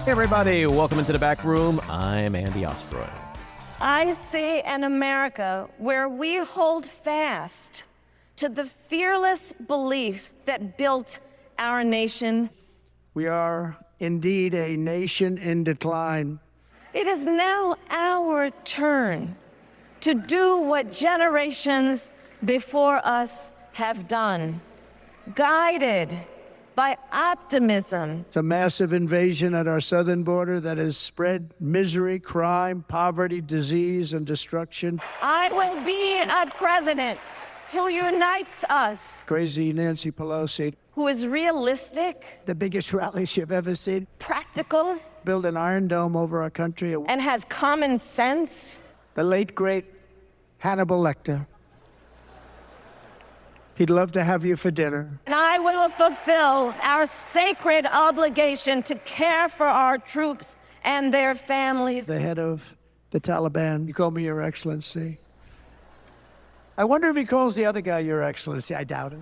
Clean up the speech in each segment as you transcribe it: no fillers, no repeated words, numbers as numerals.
Hey everybody, welcome into the back room. I'm Andy Ostroy. I see an America where we hold fast to the fearless belief that built our nation. We are indeed a nation in decline. It is now our turn to do what generations before us have done, guided by optimism. It's a massive invasion at our southern border that has spread misery, crime, poverty, disease, and destruction. I will be a president who unites us, Crazy Nancy Pelosi, who is realistic, the biggest rallies you've ever seen. practical, Build an iron dome over our country. and has common sense. The late, great Hannibal Lecter. He'd love to have you for dinner. And I will fulfill our sacred obligation to care for our troops and their families. The head of the Taliban. You call me Your Excellency. I wonder if he calls the other guy Your Excellency. I doubt it.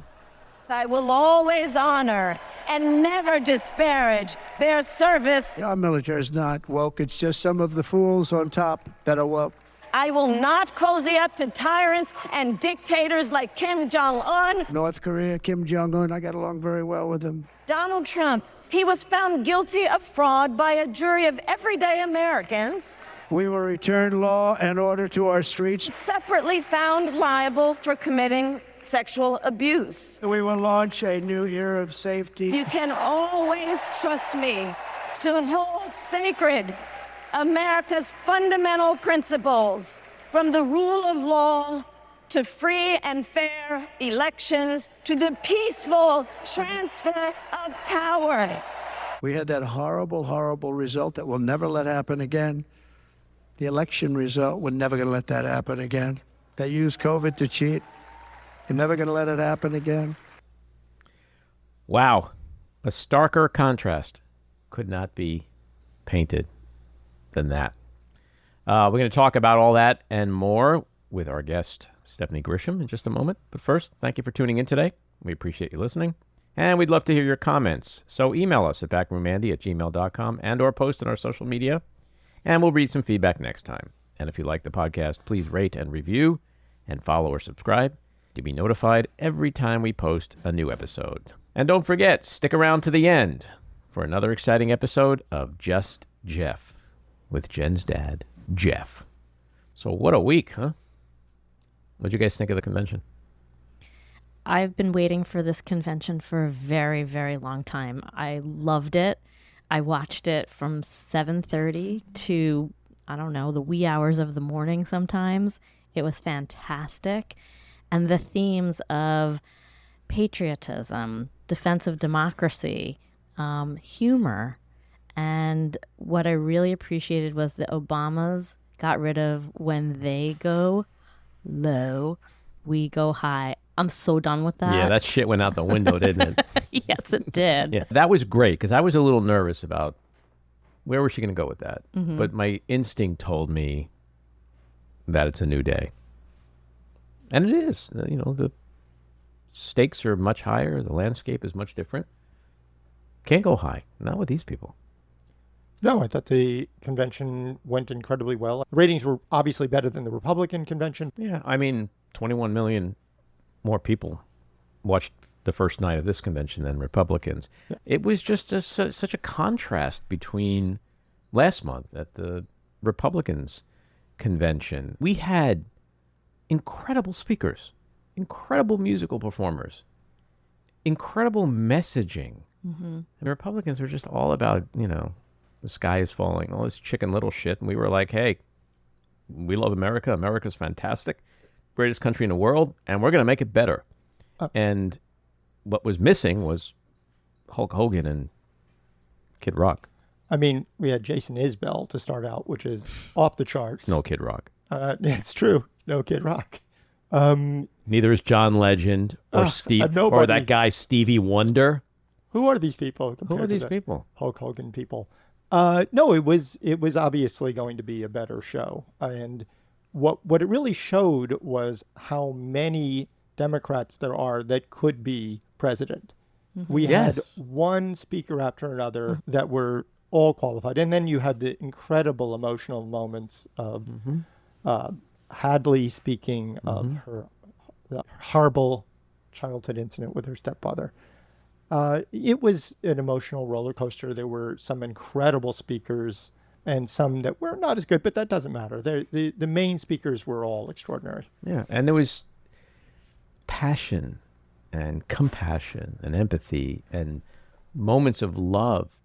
I will always honor and never disparage their service. Our military is not woke. It's just some of the fools on top that are woke. I will not cozy up to tyrants and dictators like Kim Jong-un. North Korea, Kim Jong-un, I got along very well with him. Donald Trump, he was found guilty of fraud by a jury of everyday Americans, We will return law and order to our streets. separately found liable for committing sexual abuse. We will launch a new era of safety. You can always trust me to hold sacred America's fundamental principles, from the rule of law to free and fair elections to the peaceful transfer of power. We had that horrible, horrible result that we'll never let happen again. The election result, we're never going to let that happen again. They used COVID to cheat. You're never going to let it happen again. Wow, a starker contrast could not be painted than that. We're going to talk about all that and more with our guest, Stephanie Grisham, in just a moment. But first, thank you for tuning in today. We appreciate you listening. And we'd love to hear your comments. So email us at backroomandy@gmail.com and or post on our social media. And we'll read some feedback next time. And if you like the podcast, please rate and review and follow or subscribe to be notified every time we post a new episode. And don't forget, stick around to the end for another exciting episode of Just Jeff with Jen's dad, Jeff. So what a week, huh? What'd you guys think of the convention? I've been waiting for this convention for a very, very long time. I loved it. I watched it from 7:30 to, I don't know, the wee hours of the morning sometimes. It was fantastic. And the themes of patriotism, defense of democracy, humor, and what I really appreciated was the Obamas got rid of when they go low, we go high. I'm so done with that. Yeah, that shit went out the window, didn't it? Yes, it did. Yeah, that was great because I was a little nervous about where was she going to go with that. Mm-hmm. But my instinct told me that it's a new day. And it is. You know, the stakes are much higher. The landscape is much different. Can't go high. Not with these people. No, I thought the convention went incredibly well. The ratings were obviously better than the Republican convention. Yeah, I mean, 21 million more people watched the first night of this convention than Republicans. Yeah. It was just such a contrast between last month at the Republicans convention. We had incredible speakers, incredible musical performers, incredible messaging. Mm-hmm. And the Republicans were just all about, you know, the sky is falling, all this Chicken Little shit. And we were like, hey, we love America. America's fantastic. Greatest country in the world. And we're going to make it better. And what was missing was Hulk Hogan and Kid Rock. I mean, we had Jason Isbell to start out, which is off the charts. No Kid Rock. It's true. No Kid Rock. Neither is John Legend or Steve or that guy Stevie Wonder. Who are these people? Who are these people? Hulk Hogan people. No, it was obviously going to be a better show. And what it really showed was how many Democrats there are that could be president. Mm-hmm. We had one speaker after another that were all qualified. And then you had the incredible emotional moments of Hadley speaking of her the horrible childhood incident with her stepfather. It was an emotional roller coaster. There were some incredible speakers and some that were not as good, but that doesn't matter. The main speakers were all extraordinary. Yeah, and there was passion and compassion and empathy and moments of love,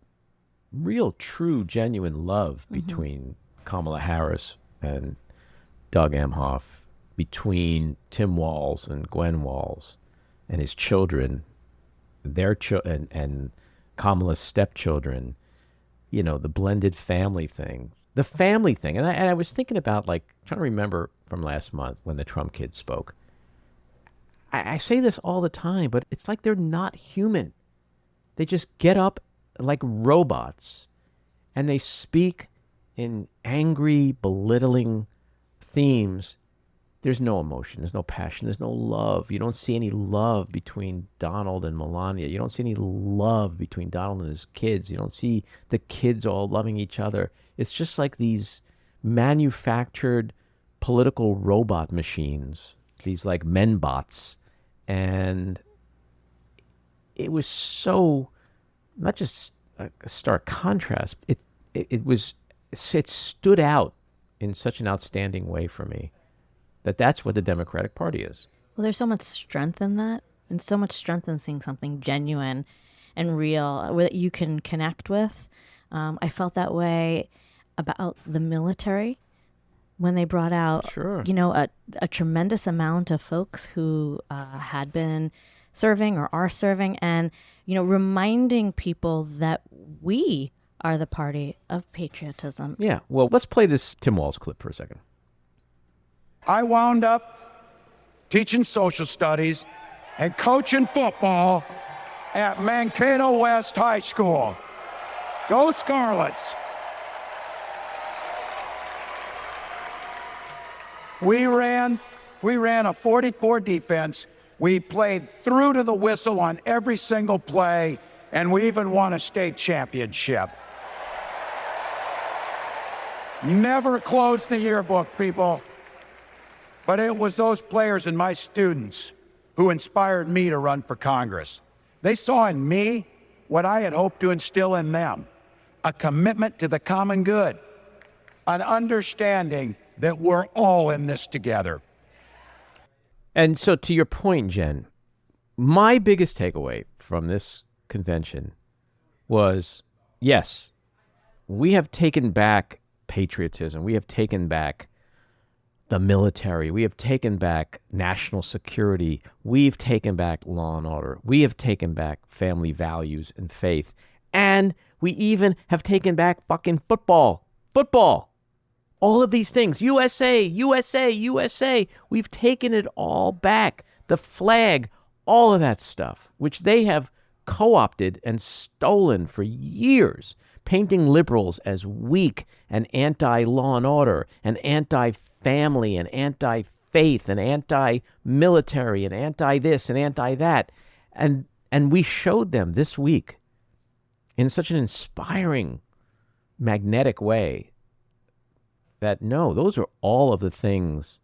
real, true, genuine love between Kamala Harris and Doug Emhoff, between Tim Walz and Gwen Walz and his children, and Kamala's stepchildren, you know, the blended family thing. The family thing. And I was thinking about, like, trying to remember from last month when the Trump kids spoke. I say this all the time, but it's like they're not human. They just get up like robots and they speak in angry, belittling themes. There's no emotion. There's no passion. There's no love. You don't see any love between Donald and Melania. You don't see any love between Donald and his kids. You don't see the kids all loving each other. It's just like these manufactured political robot machines, these like men bots. And it was so, not just a stark contrast, it stood out in such an outstanding way for me. That's what the Democratic Party is. Well, there's so much strength in that, and so much strength in seeing something genuine and real that you can connect with. I felt that way about the military when they brought out, you know, a tremendous amount of folks who had been serving or are serving, and, you know, reminding people that we are the party of patriotism. Yeah. Well, let's play this Tim Walz clip for a second. I wound up teaching social studies and coaching football at Mankato West High School. Go Scarlets! We ran a 44 defense. We played through to the whistle on every single play, and we even won a state championship. Never closed the yearbook, people. But it was those players and my students who inspired me to run for Congress. They saw in me what I had hoped to instill in them, a commitment to the common good, an understanding that we're all in this together. And so to your point, Jen, my biggest takeaway from this convention was, yes, we have taken back patriotism. We have taken back the military. We have taken back national security. We've taken back law and order. We have taken back family values and faith. And we even have taken back fucking football. Football. All of these things. USA, USA, USA. We've taken it all back. The flag, all of that stuff, which they have co-opted and stolen for years, painting liberals as weak and anti-law and order and anti-family and anti-faith and anti-military and anti-this and anti-that. And we showed them this week in such an inspiring, magnetic way that, no, those are all of the things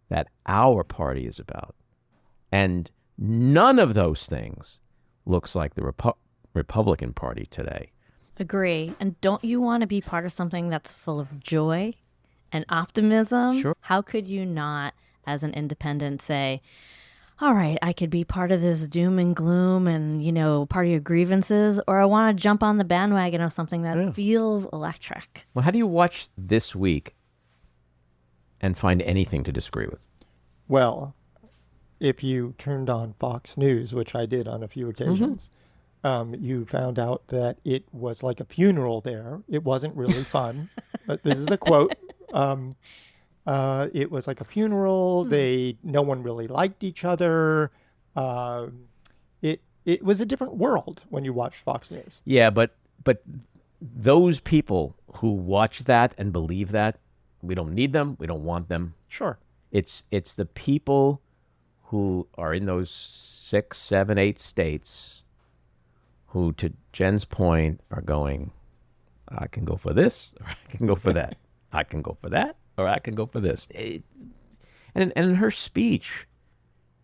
that our party is about. And none of those things looks like the Republican Party today. Agree. And don't you want to be part of something that's full of joy and optimism? Sure. How could you not, as an independent, say, all right, I could be part of this doom and gloom and, you know, party of grievances, or I want to jump on the bandwagon of something that feels electric. Well, how do you watch this week and find anything to disagree with? Well, if you turned on Fox News, which I did on a few occasions, you found out that it was like a funeral there. It wasn't really fun. But this is a quote. It was like a funeral. No one really liked each other. It was a different world when you watched Fox News. Yeah, but those people who watch that and believe that, we don't need them. We don't want them. Sure. It's the people who are in those 6, 7, 8 states who, to Jen's point, are going, I can go for this, or I can go for that. I can go for that, or I can go for this. And in her speech,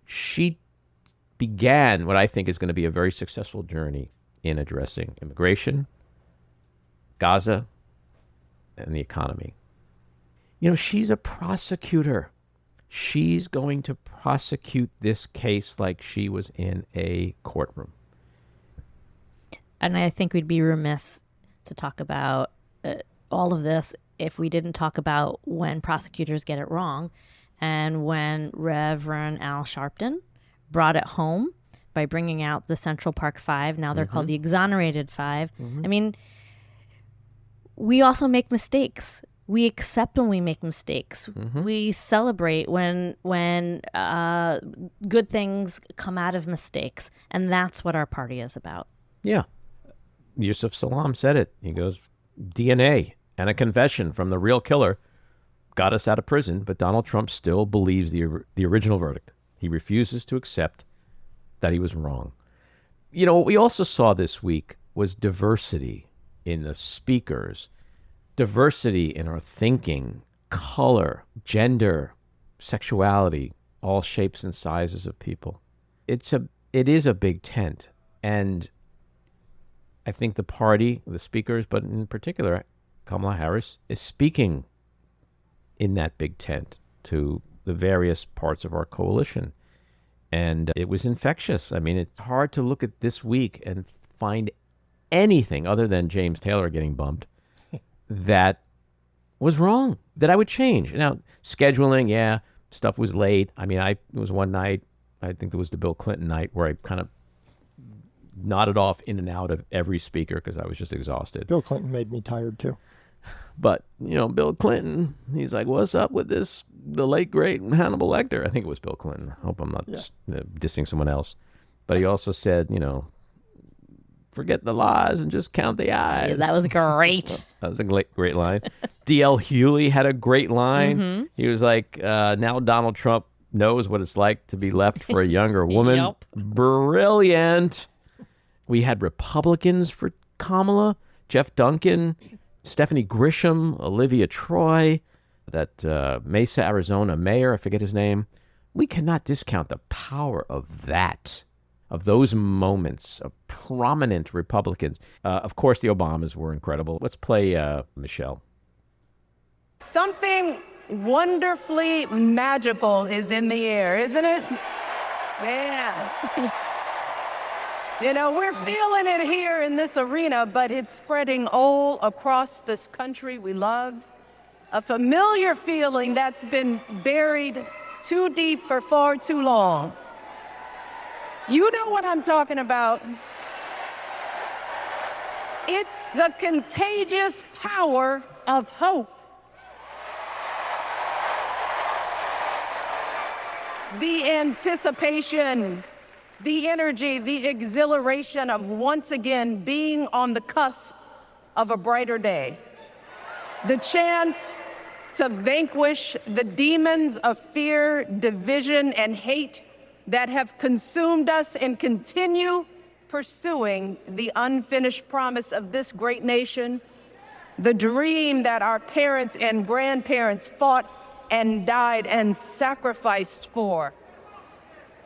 she began what I think is going to be a very successful journey in addressing immigration, Gaza, and the economy. You know, she's a prosecutor. She's going to prosecute this case like she was in a courtroom. And I think we'd be remiss to talk about all of this if we didn't talk about when prosecutors get it wrong, and when Reverend Al Sharpton brought it home by bringing out the Central Park Five. Now they're called the Exonerated Five. I mean, we also make mistakes. We accept when we make mistakes. We celebrate when good things come out of mistakes. And that's what our party is about. Yeah. Yusuf Salam said it. He goes, DNA and a confession from the real killer got us out of prison, but Donald Trump still believes the original verdict. He refuses to accept that he was wrong. You know, what we also saw this week was diversity in the speakers, diversity in our thinking, color, gender, sexuality, all shapes and sizes of people. It is a big tent. And I think the party, the speakers, but in particular, Kamala Harris, is speaking in that big tent to the various parts of our coalition. And it was infectious. I mean, it's hard to look at this week and find anything other than James Taylor getting bumped that was wrong, that I would change. Now, scheduling, yeah, stuff was late. I mean, it was one night, I think it was the Bill Clinton night, where I kind of nodded off in and out of every speaker because I was just exhausted. Bill Clinton made me tired too. But, you know, Bill Clinton, he's like, what's up with this, the late, great Hannibal Lecter? I think it was Bill Clinton. I hope I'm not dissing someone else. But he also said, you know, forget the lies and just count the eyes. Yeah, that was great. That was a great line. D.L. Hewley had a great line. He was like, now Donald Trump knows what it's like to be left for a younger woman. Yep. Brilliant. We had Republicans for Kamala, Jeff Duncan, Stephanie Grisham, Olivia Troy, that Mesa, Arizona mayor, I forget his name. We cannot discount the power of that, of those moments of prominent Republicans. Of course, the Obamas were incredible. Let's play Michelle. Something wonderfully magical is in the air, isn't it? Yeah. You know, we're feeling it here in this arena, but it's spreading all across this country we love. A familiar feeling that's been buried too deep for far too long. You know what I'm talking about. It's the contagious power of hope. The anticipation, the energy, the exhilaration of once again being on the cusp of a brighter day. The chance to vanquish the demons of fear, division, and hate that have consumed us and continue pursuing the unfinished promise of this great nation, the dream that our parents and grandparents fought and died and sacrificed for.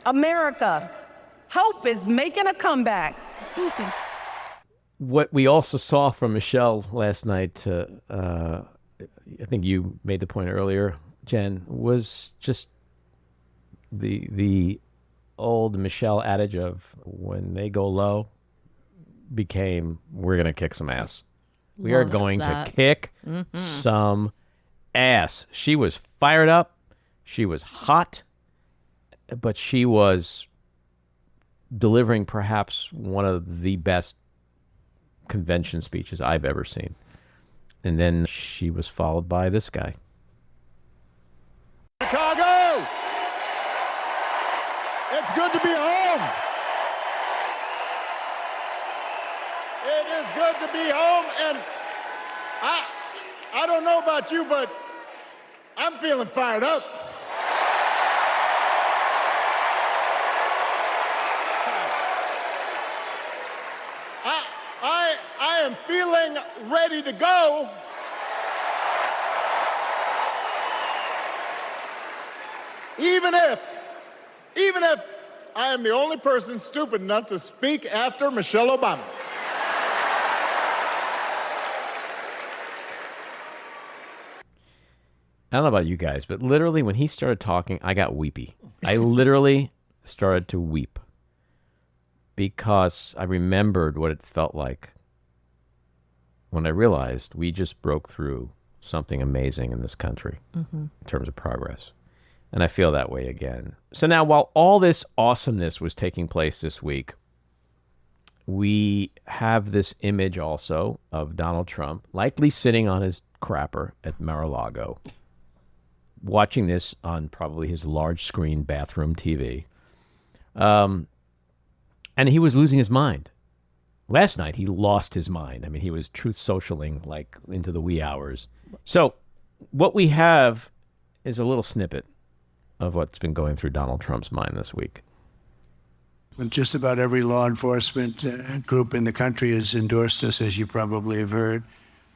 America, hope is making a comeback. What we also saw from Michelle last night, I think you made the point earlier, Jen, was just the old Michelle adage of when they go low became, we're going to kick some ass. We are going to kick some ass. She was fired up. She was hot, but she was delivering perhaps one of the best convention speeches I've ever seen. And then she was followed by this guy. Chicago! It's good to be home. It is good to be home, and I don't know about you, but I'm feeling fired up. I am feeling ready to go. Even if I am the only person stupid enough to speak after Michelle Obama. I don't know about you guys, but literally when he started talking, I got weepy. I literally started to weep because I remembered what it felt like when I realized we just broke through something amazing in this country in terms of progress. And I feel that way again. So now, while all this awesomeness was taking place this week, we have this image also of Donald Trump likely sitting on his crapper at Mar-a-Lago, watching this on probably his large screen bathroom TV. And he was losing his mind. Last night, he lost his mind. I mean, he was truth socialing like into the wee hours. So what we have is a little snippet of what's been going through Donald Trump's mind this week. Just about every law enforcement group in the country has endorsed us, as you probably have heard.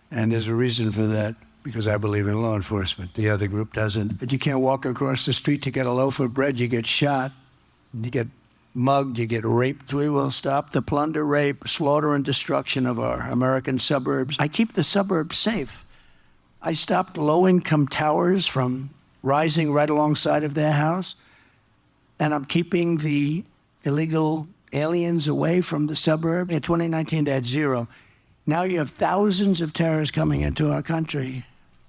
And there's a reason for that, because I believe in law enforcement. The other group doesn't. But you can't walk across the street to get a loaf of bread. You get shot, you get mugged, you get raped. We will stop the plunder, rape, slaughter, and destruction of our American suburbs. I keep the suburbs safe. I stopped low-income towers from rising right alongside of their house. And I'm keeping the illegal aliens away from the suburb. In 2019, they had 0. Now you have thousands of terrorists coming into our country.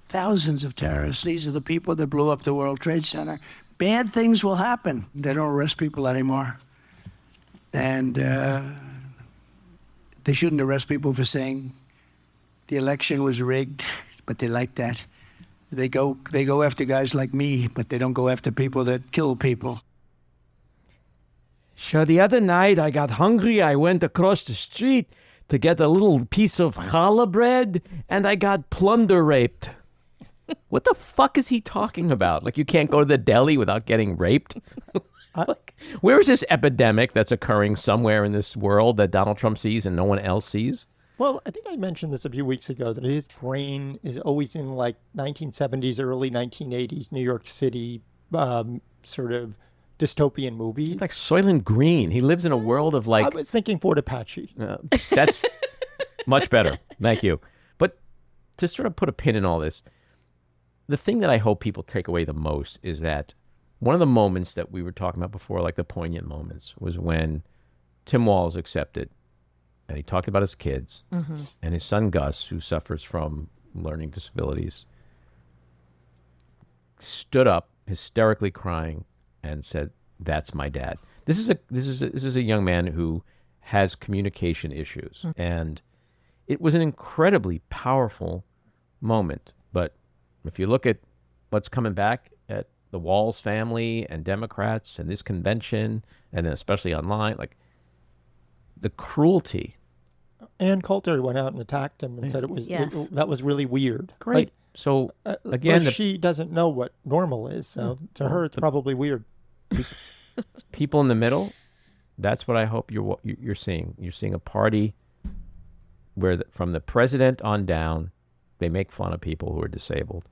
Thousands of terrorists. These are the people that blew up the World Trade Center. Bad things will happen. They don't arrest people anymore. And they shouldn't arrest people for saying the election was rigged, but they like that. They go after guys like me, but they don't go after people that kill people. So the other night I got hungry. I went across the street to get a little piece of challah bread, and I got plunder raped. What the fuck is he talking about? Like, you can't go to the deli without getting raped? Like, where is this epidemic that's occurring somewhere in this world that Donald Trump sees and no one else sees? Well, I think I mentioned this a few weeks ago, that his brain is always in like 1970s, early 1980s New York City sort of dystopian movies. It's like Soylent Green. He lives in a world of like... I was thinking Fort Apache. That's much better. Thank you. But to sort of put a pin in all this, the thing that I hope people take away the most is that one of the moments that we were talking about before, like the poignant moments, was when Tim Walz accepted, and he talked about his kids, and his son Gus, who suffers from learning disabilities, stood up, hysterically crying, and said, "That's my dad." This is a young man who has communication issues, and it was an incredibly powerful moment. But if you look at what's coming back at the Walz family and Democrats and this convention, and then especially online, like the cruelty. Ann Coulter went out and attacked him and said it was that was really weird. Great. Like, so again, she doesn't know what normal is, so to her it's probably weird. People in the middle, that's what I hope you're seeing. You're seeing a party where from the president on down, they make fun of people who are disabled.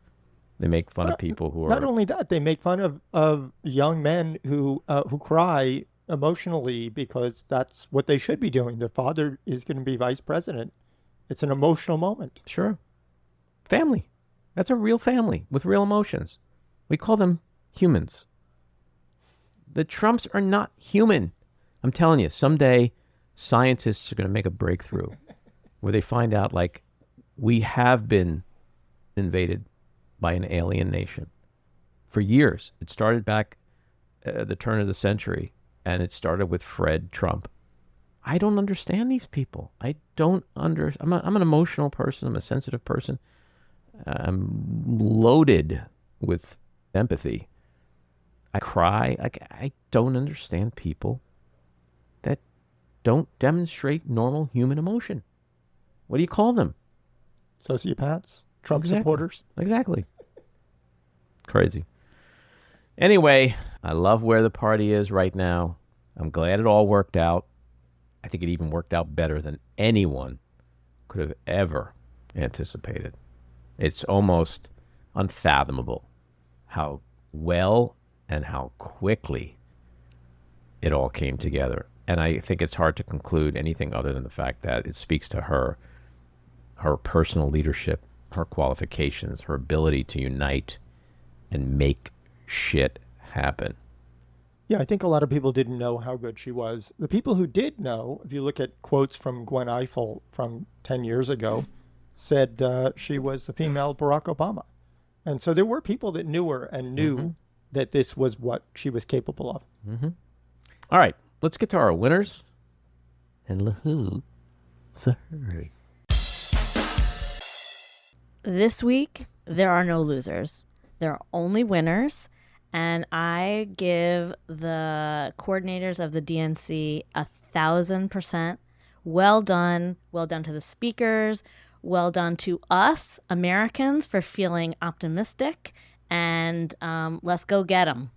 They make fun of people who are... Not only that, they make fun of young men who cry emotionally because that's what they should be doing. Their father is going to be vice president. It's an emotional moment. Sure. Family. That's a real family with real emotions. We call them humans. The Trumps are not human. I'm telling you, someday scientists are going to make a breakthrough where they find out, like, we have been invaded by an alien nation. For years. It started back at the turn of the century, and it started with Fred Trump. I don't understand these people. I'm an emotional person. I'm a sensitive person. I'm loaded with empathy. I cry. I don't understand people that don't demonstrate normal human emotion. What do you call them? Sociopaths? Trump supporters? Exactly. Crazy. Anyway, I love where the party is right now. I'm glad it all worked out. I think it even worked out better than anyone could have ever anticipated. It's almost unfathomable how well and how quickly it all came together. And I think it's hard to conclude anything other than the fact that it speaks to her personal leadership, her qualifications, her ability to unite and make shit happen. Yeah, I think a lot of people didn't know how good she was. The people who did know, if you look at quotes from Gwen Ifill from 10 years ago, said she was the female Barack Obama. And so there were people that knew her and knew that this was what she was capable of. All right, let's get to our winners and who. Sorry. This week, there are no losers. There are only winners. And I give the coordinators of the DNC 1,000%. Well done. Well done to the speakers. Well done to us, Americans, for feeling optimistic. And let's go get them.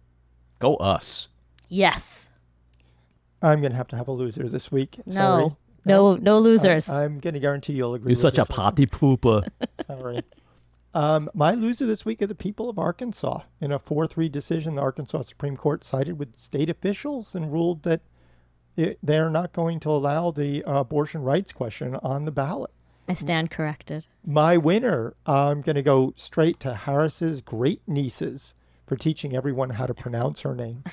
Go us. Yes. I'm going to have a loser this week. No. Sorry. No losers. I'm going to guarantee you'll agree You're with such a this one. potty pooper. Sorry. My loser this week are the people of Arkansas. In a 4-3 decision, the Arkansas Supreme Court sided with state officials and ruled that they're not going to allow the abortion rights question on the ballot. I stand corrected. My winner, I'm going to go straight to Harris's great nieces for teaching everyone how to pronounce her name.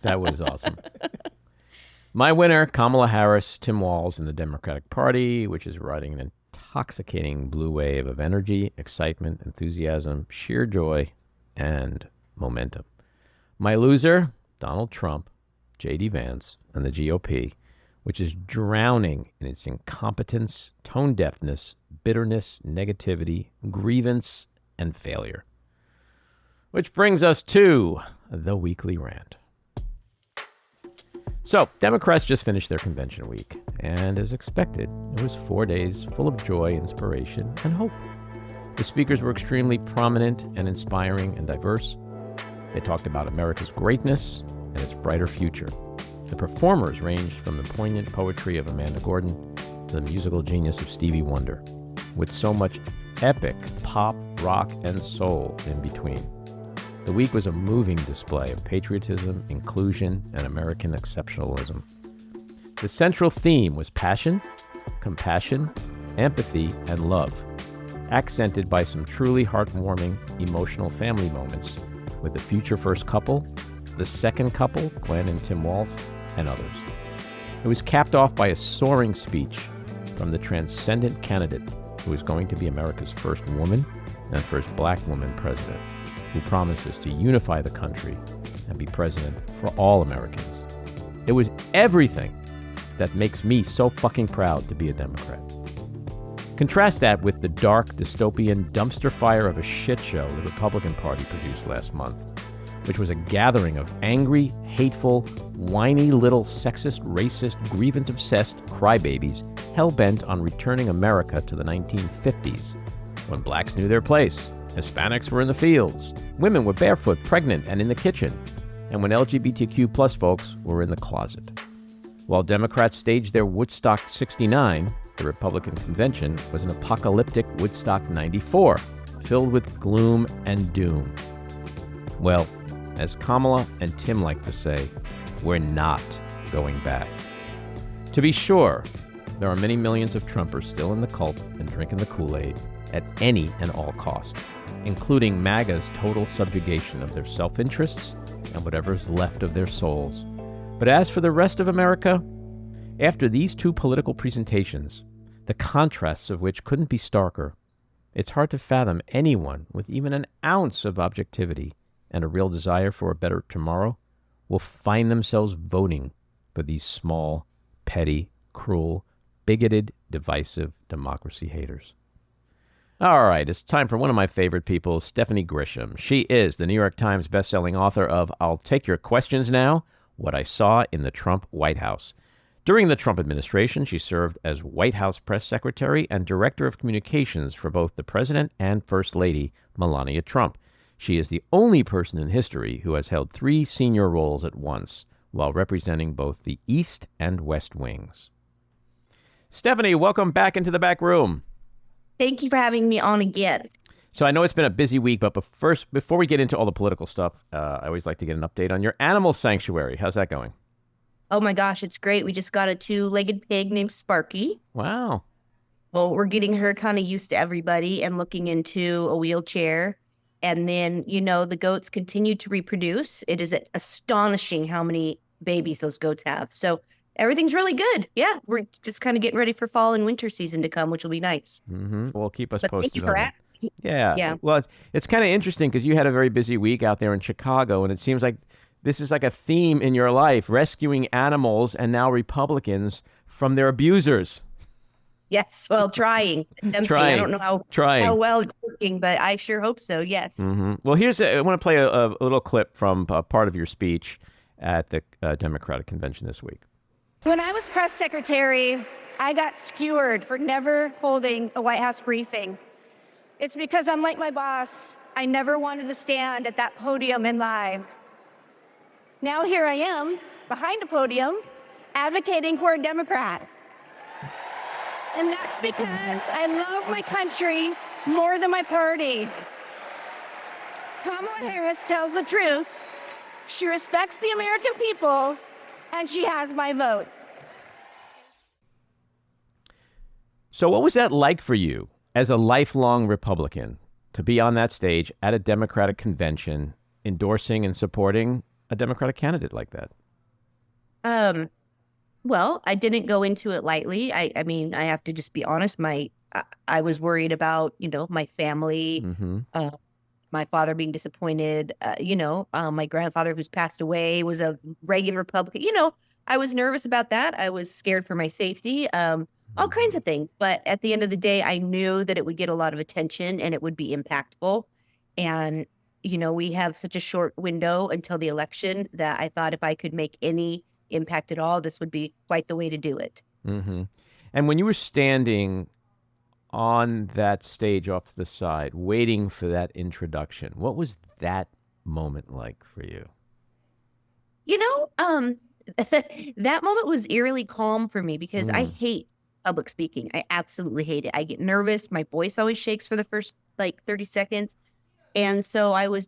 That was awesome. My winner, Kamala Harris, Tim Walz, and the Democratic Party, which is riding an intoxicating blue wave of energy, excitement, enthusiasm, sheer joy, and momentum. My loser, Donald Trump, JD Vance, and the GOP, which is drowning in its incompetence, tone deafness, bitterness, negativity, grievance, and failure. Which brings us to the weekly rant. So, Democrats just finished their convention week, and as expected, it was 4 days full of joy, inspiration, and hope. The speakers were extremely prominent and inspiring and diverse. They talked about America's greatness and its brighter future. The performers ranged from the poignant poetry of Amanda Gordon to the musical genius of Stevie Wonder, with so much epic pop, rock, and soul in between. The week was a moving display of patriotism, inclusion, and American exceptionalism. The central theme was passion, compassion, empathy, and love, accented by some truly heartwarming, emotional family moments with the future first couple, the second couple, Gwen and Tim Walz, and others. It was capped off by a soaring speech from the transcendent candidate who is going to be America's first woman and first black woman president, who promises to unify the country and be president for all Americans. It was everything that makes me so fucking proud to be a Democrat. Contrast that with the dark, dystopian dumpster fire of a shit show the Republican Party produced last month, which was a gathering of angry, hateful, whiny little sexist, racist, grievance-obsessed crybabies hell-bent on returning America to the 1950s, when blacks knew their place, Hispanics were in the fields, women were barefoot, pregnant, and in the kitchen, and when LGBTQ plus folks were in the closet. While Democrats staged their Woodstock 69, the Republican convention was an apocalyptic Woodstock 94, filled with gloom and doom. Well, as Kamala and Tim like to say, we're not going back. To be sure, there are many millions of Trumpers still in the cult and drinking the Kool-Aid at any and all cost, including MAGA's total subjugation of their self-interests and whatever's left of their souls. But as for the rest of America, after these two political presentations, the contrasts of which couldn't be starker, it's hard to fathom anyone with even an ounce of objectivity and a real desire for a better tomorrow will find themselves voting for these small, petty, cruel, bigoted, divisive democracy haters. All right, it's time for one of my favorite people, Stephanie Grisham. She is the New York Times bestselling author of I'll Take Your Questions Now, What I Saw in the Trump White House. During the Trump administration, she served as White House press secretary and director of communications for both the president and First Lady, Melania Trump. She is the only person in history who has held 3 senior roles at once while representing both the East and West wings. Stephanie, welcome back into the back room. Thank you for having me on again. So I know it's been a busy week, but first, before we get into all the political stuff, I always like to get an update on your animal sanctuary. How's that going? Oh my gosh, it's great. We just got a 2-legged pig named Sparky. Wow. Well, we're getting her kind of used to everybody and looking into a wheelchair. And then, the goats continue to reproduce. It is astonishing how many babies those goats have. So everything's really good. Yeah, we're just kind of getting ready for fall and winter season to come, which will be nice. Mm-hmm. Well, keep us But posted. thank you for on that. asking. Yeah. Well, it's kind of interesting because you had a very busy week out there in Chicago, and it seems like this is like a theme in your life, rescuing animals and now Republicans from their abusers. Yes, well, trying. Attempting. I don't know how well it's working, but I sure hope so, yes. Mm-hmm. Well, I want to play a little clip from part of your speech at the Democratic convention this week. When I was press secretary, I got skewered for never holding a White House briefing. It's because, unlike my boss, I never wanted to stand at that podium and lie. Now here I am, behind a podium, advocating for a Democrat. And that's because I love my country more than my party. Kamala Harris tells the truth. She respects the American people, and she has my vote. So what was that like for you as a lifelong Republican to be on that stage at a Democratic convention endorsing and supporting a Democratic candidate like that? Well, I didn't go into it lightly. I mean, I have to just be honest. I was worried about, my family, my father being disappointed. My grandfather who's passed away was a regular Republican. I was nervous about that. I was scared for my safety, all kinds of things. But at the end of the day, I knew that it would get a lot of attention and it would be impactful. And, we have such a short window until the election that I thought if I could make any impact at all, this would be quite the way to do it. Mm-hmm. And when you were standing on that stage off to the side, waiting for that introduction, what was that moment like for you? That moment was eerily calm for me because I hate public speaking. I absolutely hate it. I get nervous. My voice always shakes for the first 30 seconds. And so I was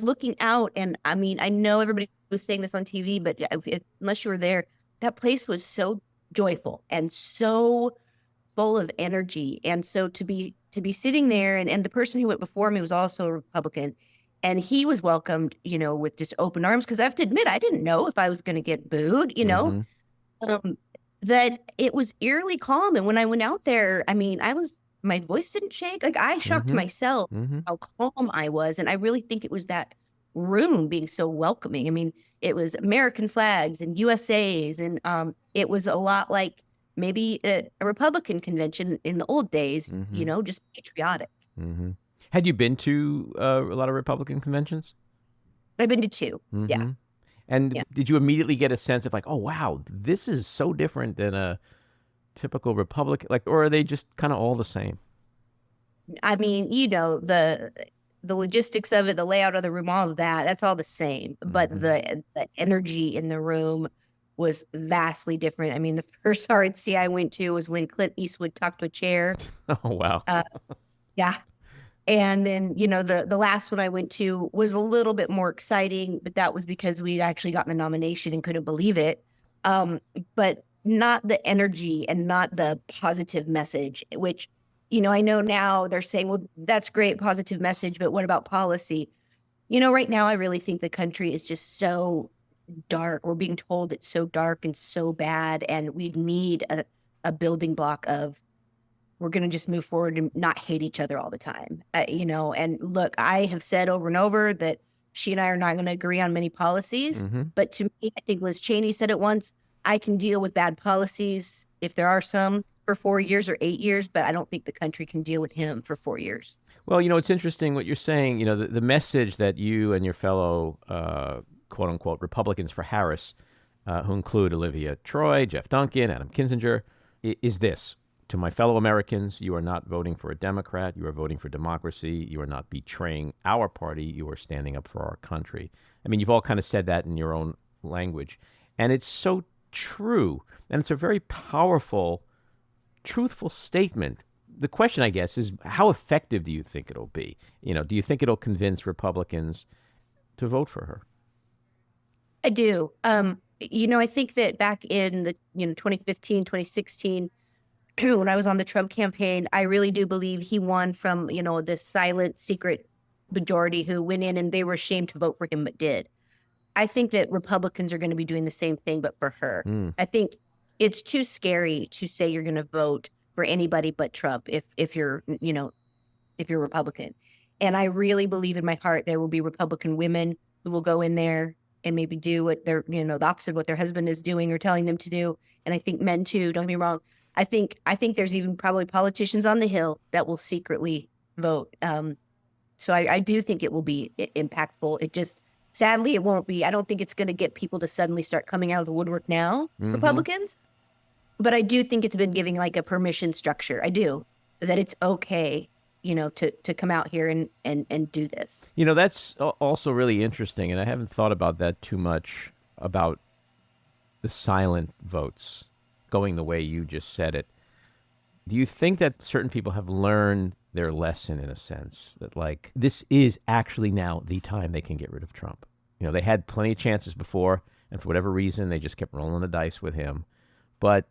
looking out, and I mean, I know everybody was saying this on TV, but unless you were there, that place was so joyful and so full of energy. And so to be sitting there, and the person who went before me was also a Republican, and he was welcomed, with just open arms, because I have to admit, I didn't know if I was going to get booed, that it was eerily calm. And when I went out there, I mean, my voice didn't shake. I shocked myself how calm I was. And I really think it was that room being so welcoming. I mean, it was American flags and USAs, and it was a lot like maybe a Republican convention in the old days, just patriotic. Mm-hmm. Had you been to a lot of Republican conventions? I've been to 2, yeah. And did you immediately get a sense of oh, wow, this is so different than a typical Republican, or are they just kind of all the same? I mean, the logistics of it, the layout of the room, all of that, that's all the same. But the energy in the room was vastly different. I mean, the first RNC I went to was when Clint Eastwood talked to a chair. Oh, wow. Yeah. And then, the last one I went to was a little bit more exciting, but that was because we'd actually gotten a nomination and couldn't believe it. But not the energy and not the positive message, which, I know now they're saying, well, that's great, positive message, but what about policy? Right now, I really think the country is just so dark. We're being told it's so dark and so bad, and we need a building block of, we're going to just move forward and not hate each other all the time. And look, I have said over and over that she and I are not going to agree on many policies, but to me, I think Liz Cheney said it once, I can deal with bad policies if there are some for 4 years or 8 years, but I don't think the country can deal with him for 4 years. Well, it's interesting what you're saying. The message that you and your fellow quote unquote Republicans for Harris, who include Olivia Troy, Jeff Duncan, Adam Kinzinger, is this: to my fellow Americans, you are not voting for a Democrat. You are voting for democracy. You are not betraying our party. You are standing up for our country. I mean, you've all kind of said that in your own language. And it's so true. And it's a very powerful, truthful statement. The question, I guess, is how effective do you think it'll be? Do you think it'll convince Republicans to vote for her? I do. I think that back in the 2015, 2016, when I was on the Trump campaign, I really do believe he won from this silent, secret majority who went in and they were ashamed to vote for him but did. I think that Republicans are going to be doing the same thing, but for her. I think it's too scary to say you're going to vote for anybody but Trump if you're Republican. And I really believe in my heart there will be Republican women who will go in there and maybe do what they're, the opposite of what their husband is doing or telling them to do. And I think men too, don't get me wrong. I think there's even probably politicians on the Hill that will secretly vote. So I do think it will be impactful. It just, sadly, it won't be. I don't think it's going to get people to suddenly start coming out of the woodwork now, Republicans. But I do think it's been giving like a permission structure. I do, that it's okay, to come out here and do this. That's also really interesting. And I haven't thought about that too much, about the silent votes going the way you just said it. Do you think that certain people have learned their lesson, in a sense, that like this is actually now the time they can get rid of Trump? They had plenty of chances before, and for whatever reason, they just kept rolling the dice with him. But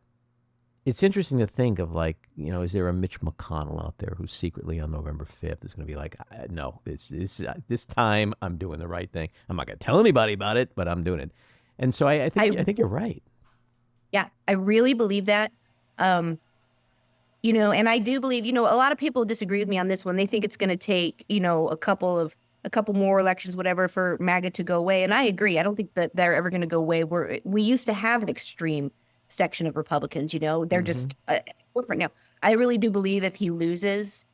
it's interesting to think of, like, is there a Mitch McConnell out there who's secretly on November 5th is going to be like, no, this time I'm doing the right thing. I'm not going to tell anybody about it, but I'm doing it. And so I think you're right. Yeah, I really believe that. And I do believe, a lot of people disagree with me on this one. They think it's going to take, a couple more elections, whatever, for MAGA to go away. And I agree. I don't think that they're ever going to go away. We used to have an extreme section of Republicans, they're just different now. I really do believe if he loses,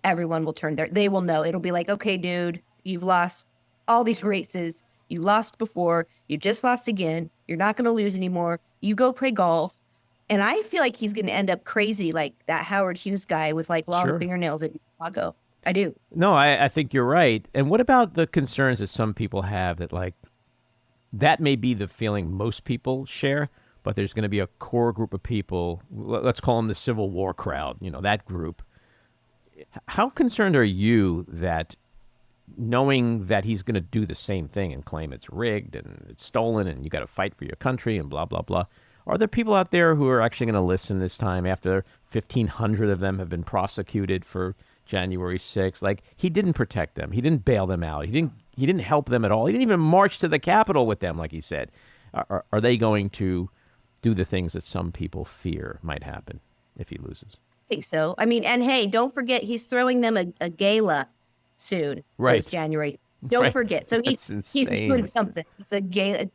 everyone will turn they will know. It'll be like, okay, dude, you've lost all these races. You lost before. You just lost again. You're not going to lose anymore. You go play golf. And I feel like he's going to end up crazy like that Howard Hughes guy with like long fingernails in Chicago. I do. No, I think you're right. And what about the concerns that some people have that, like, that may be the feeling most people share, but there's going to be a core group of people, let's call them the Civil War crowd, that group. How concerned are you that, knowing that he's going to do the same thing and claim it's rigged and it's stolen and you got to fight for your country and blah, blah, blah, are there people out there who are actually going to listen this time after 1,500 of them have been prosecuted for January 6th? Like, he didn't protect them. He didn't bail them out. He didn't help them at all. He didn't even march to the Capitol with them, like he said. Are they going to do the things that some people fear might happen if he loses? I think so. I mean, and hey, don't forget, he's throwing them a gala soon. Right. January. Don't forget. So he's doing something. It's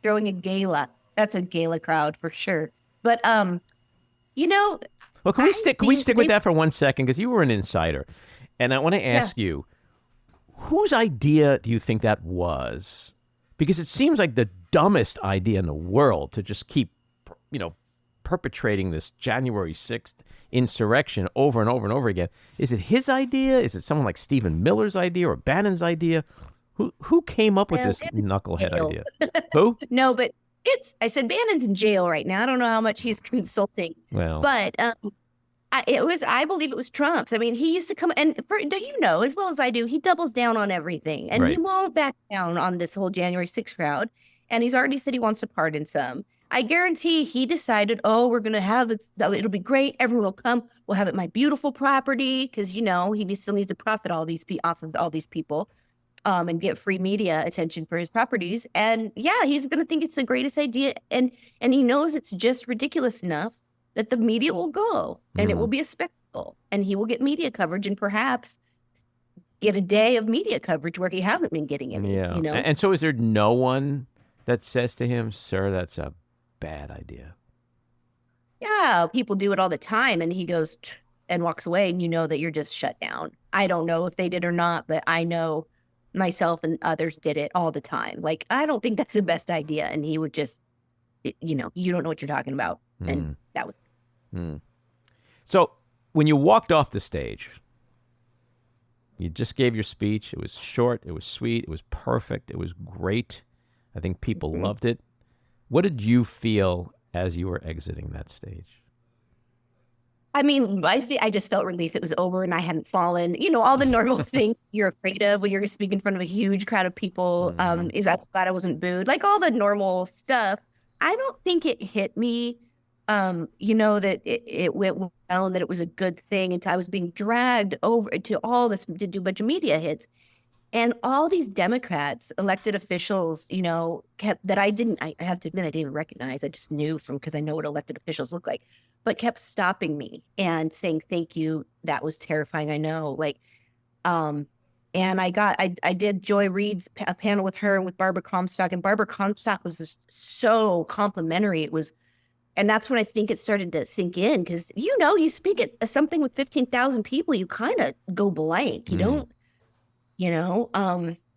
throwing a gala. That's a gala crowd for sure. But, well, can we stick with that for 1 second? Because you were an insider. And I want to ask you, whose idea do you think that was? Because it seems like the dumbest idea in the world to just keep, perpetrating this January 6th insurrection over and over and over again. Is it his idea? Is it someone like Stephen Miller's idea or Bannon's idea? Who came up with this knucklehead idea? Who? No, but I said Bannon's in jail right now. I don't know how much he's consulting. Well, but I believe it was Trump's. I mean, he used to come and as well as I do, he doubles down on everything, and he won't back down on this whole January 6th crowd. And he's already said he wants to pardon some. I guarantee he decided, we're going to have it. It'll be great. Everyone will come. We'll have it my beautiful property because, he still needs to profit off of all these people and get free media attention for his properties. And yeah, he's going to think it's the greatest idea. And he knows it's just ridiculous enough that the media will go and it will be a spectacle and he will get media coverage and perhaps get a day of media coverage where he hasn't been getting any. Yeah. And so is there no one that says to him, sir, that's a bad idea? Yeah, people do it all the time. And he goes and walks away and that you're just shut down. I don't know if they did or not, but I know myself and others did it all the time. Like, I don't think that's the best idea. And he would just, you don't know what you're talking about. And that was. So when you walked off the stage, you just gave your speech. It was short. It was sweet. It was perfect. It was great. I think people loved it. What did you feel as you were exiting that stage? I mean, I just felt relief it was over and I hadn't fallen. You know, all the normal things you're afraid of when you're speaking in front of a huge crowd of people. Is I was glad I wasn't booed, like all the normal stuff. I don't think it hit me, you know, that it went well and that it was a good thing until I was being dragged over to all this to do a bunch of media hits. And all these Democrats, elected officials, you know, kept that I have to admit, I didn't even recognize. I just knew because I know what elected officials look like, but kept stopping me and saying, thank you. That was terrifying. I know. And I did Joy Reid's a panel with her and with Barbara Comstock, and Barbara Comstock was just so complimentary. And that's when I think it started to sink in because, you know, you speak at something with 15,000 people, you kind of go blank. You don't. You know,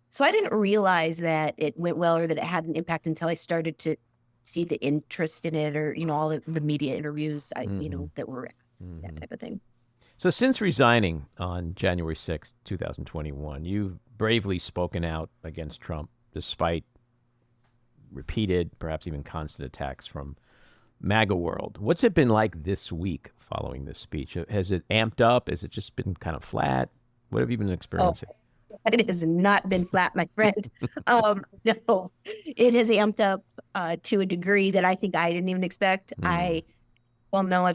so I didn't realize that it went well or that it had an impact until I started to see the interest in it, or, you know, all the media interviews, you know, that were that type of thing. So since resigning on January 6th, 2021, you've bravely spoken out against Trump despite repeated, perhaps even constant attacks from MAGA world. What's it been like this week following this speech? Has it amped up? Has it just been kind of flat? What have you been experiencing? It has not been flat, my friend. No, it has amped up to a degree that I think I didn't even expect. I've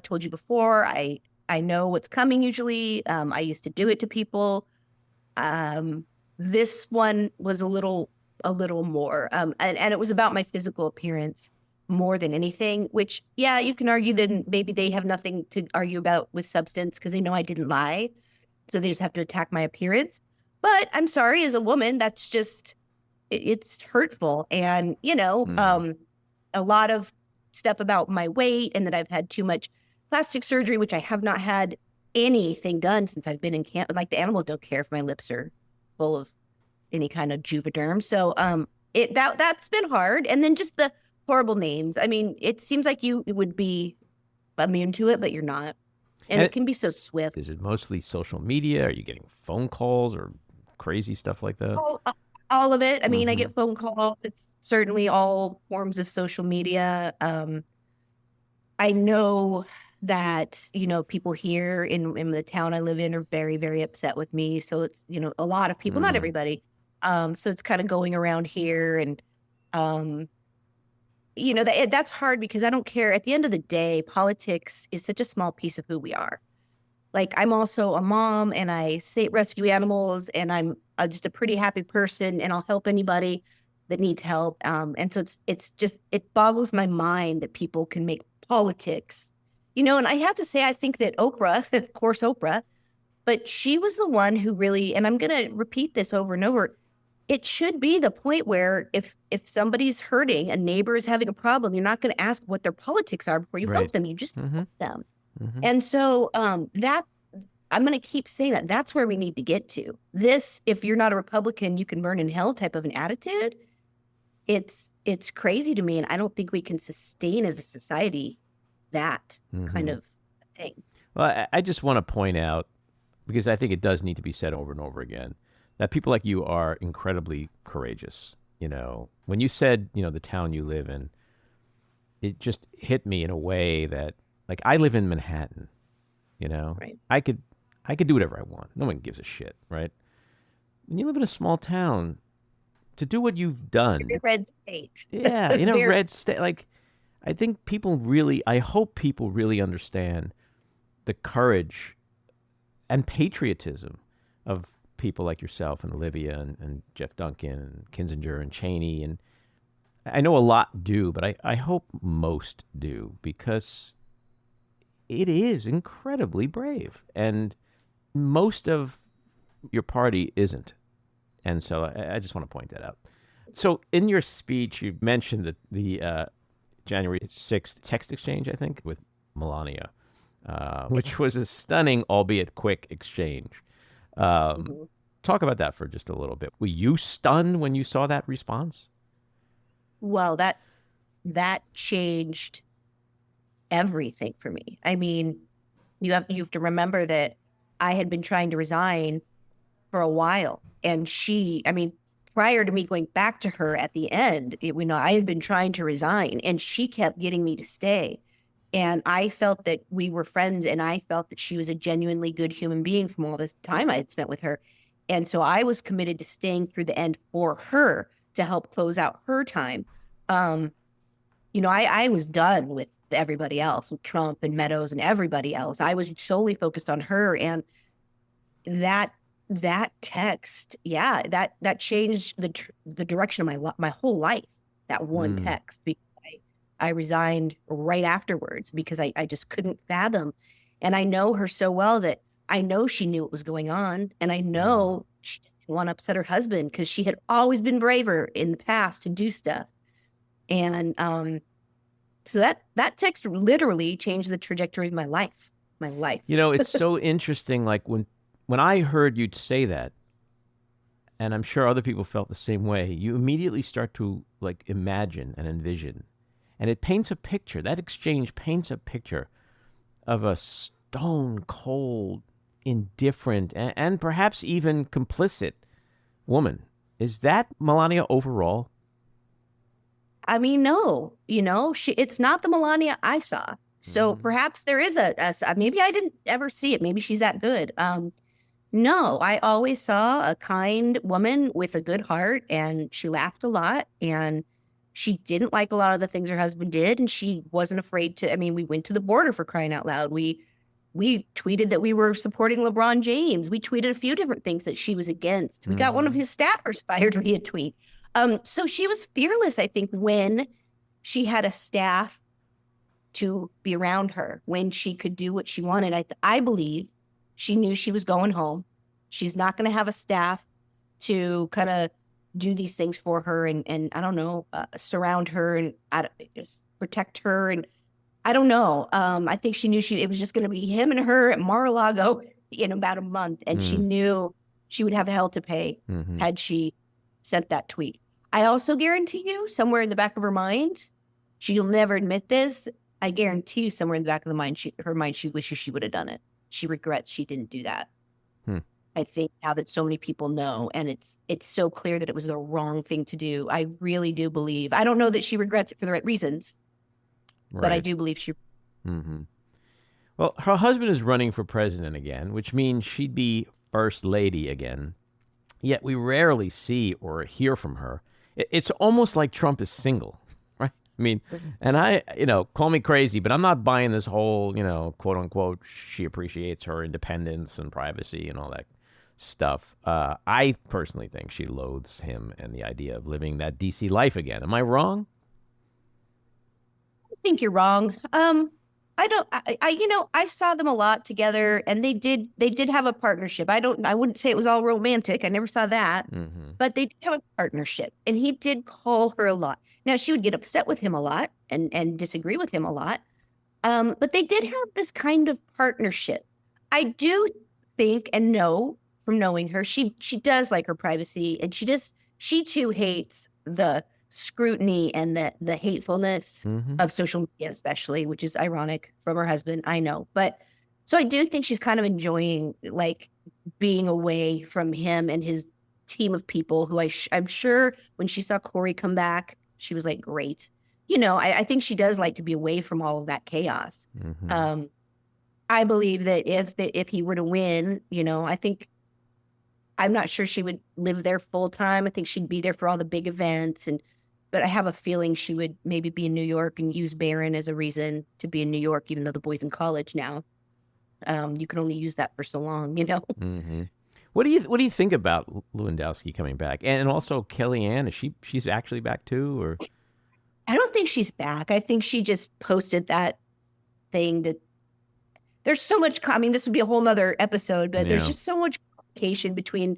told you before, I know what's coming usually. I used to do it to people. This one was a little more, and it was about my physical appearance more than anything, which, yeah, you can argue that maybe they have nothing to argue about with substance because they know I didn't lie. So they just have to attack my appearance. But I'm sorry, as a woman, that's just, it's hurtful. And, you know, a lot of stuff about my weight and that I've had too much plastic surgery, which I have not had anything done since I've been in camp. Like, the animals don't care if my lips are full of any kind of Juvederm. So that's been hard. And then just the horrible names. I mean, it seems like you would be immune to it, but you're not. And it can be so swift. Is it mostly social media? Are you getting phone calls or crazy stuff like that? All of it. I mean, I get phone calls. It's certainly all forms of social media. I know that, you know, people here in the town I live in are very, very upset with me. So it's, you know, a lot of people, not everybody. So it's kind of going around here. And, you know, that's hard because I don't care. At the end of the day, politics is such a small piece of who we are. Like, I'm also a mom and I rescue animals, and I'm just a pretty happy person, and I'll help anybody that needs help. And so it boggles my mind that people can make politics, you know. And I have to say, I think that Oprah, of course, Oprah, but she was the one who really, and I'm going to repeat this over and over, it should be the point where if somebody's hurting, a neighbor is having a problem, you're not going to ask what their politics are before you help them. You just help them. And so that, I'm going to keep saying that. That's where we need to get to. This, if you're not a Republican, you can burn in hell type of an attitude. It's crazy to me, and I don't think we can sustain as a society that kind of thing. Well, I just want to point out, because I think it does need to be said over and over again, that people like you are incredibly courageous. You know, when you said, you know, the town you live in, it just hit me in a way that, like, I live in Manhattan, you know, right. I could do whatever I want. No one gives a shit, right? When you live in a small town, to do what you've done. Red state. Yeah, in a red state. Like, I hope people really understand the courage and patriotism of people like yourself and Olivia and Jeff Duncan and Kinzinger and Cheney. And I know a lot do, but I hope most do, because it is incredibly brave. And most of your party isn't. And so I just want to point that out. So in your speech, you mentioned the January 6th text exchange, I think, with Melania, which was a stunning, albeit quick exchange. Talk about that for just a little bit. Were you stunned when you saw that response? Well, that changed everything for me. I mean, you have to remember that I had been trying to resign for a while, and prior to me going back to her at the end, I had been trying to resign, and she kept getting me to stay. And I felt that we were friends, and I felt that she was a genuinely good human being from all this time I had spent with her. And so I was committed to staying through the end for her to help close out her time. I was done with everybody else, with Trump and Meadows and everybody else. I was solely focused on her. And that text, that changed the direction of my whole life. That one text, because I resigned right afterwards because I just couldn't fathom. And I know her so well that I know she knew what was going on, and I know she didn't want to upset her husband because she had always been braver in the past to do stuff. And so that text literally changed the trajectory of my life. It's so interesting. Like when I heard you say that, and I'm sure other people felt the same way, you immediately start to like imagine and envision. And it paints a picture. That exchange paints a picture of a stone cold, indifferent, and perhaps even complicit woman. Is that Melania overall? I mean, no, it's not the Melania I saw. So perhaps there is maybe I didn't ever see it. Maybe she's that good. No, I always saw a kind woman with a good heart, and she laughed a lot, and she didn't like a lot of the things her husband did, and she wasn't afraid to. I mean, we went to the border, for crying out loud. We tweeted that we were supporting LeBron James. We tweeted a few different things that she was against. We got one of his staffers fired via tweet. So she was fearless, I think, when she had a staff to be around her, when she could do what she wanted. I believe she knew she was going home. She's not going to have a staff to kind of do these things for her and I don't know, surround her and protect her. And I don't know. I think she knew it was just going to be him and her at Mar-a-Lago in about a month. And she knew she would have hell to pay had she sent that tweet. I also guarantee you somewhere in the back of her mind, she'll never admit this. I guarantee you somewhere in the back of her mind, she wishes she would have done it. She regrets she didn't do that. I think now that so many people know, and it's so clear that it was the wrong thing to do. I really do believe. I don't know that she regrets it for the right reasons, but I do believe she. Well, her husband is running for president again, which means she'd be first lady again. Yet we rarely see or hear from her. It's almost like Trump is single, right? I mean, and call me crazy, but I'm not buying this whole, quote unquote, she appreciates her independence and privacy and all that stuff. I personally think she loathes him and the idea of living that DC life again. Am I wrong? I think you're wrong. I saw them a lot together, and they did have a partnership. I wouldn't say it was all romantic. I never saw that, but they did have a partnership, and he did call her a lot. Now, she would get upset with him a lot and disagree with him a lot. But they did have this kind of partnership. I do think and know from knowing her, she does like her privacy, and she too hates the scrutiny and the hatefulness of social media, especially, which is ironic from her husband. I know. But so I do think she's kind of enjoying like being away from him and his team of people who I'm sure when she saw Corey come back, she was like, great. I think she does like to be away from all of that chaos. I believe that if he were to win, I'm not sure she would live there full time. I think she'd be there for all the big events, but I have a feeling she would maybe be in New York and use Barron as a reason to be in New York, even though the boy's in college now. You can only use that for so long, What do you think about Lewandowski coming back, and also Kellyanne? She's actually back too, or? I don't think she's back. I think she just posted that thing that there's so much. I mean, this would be a whole nother episode, but there's just so much communication between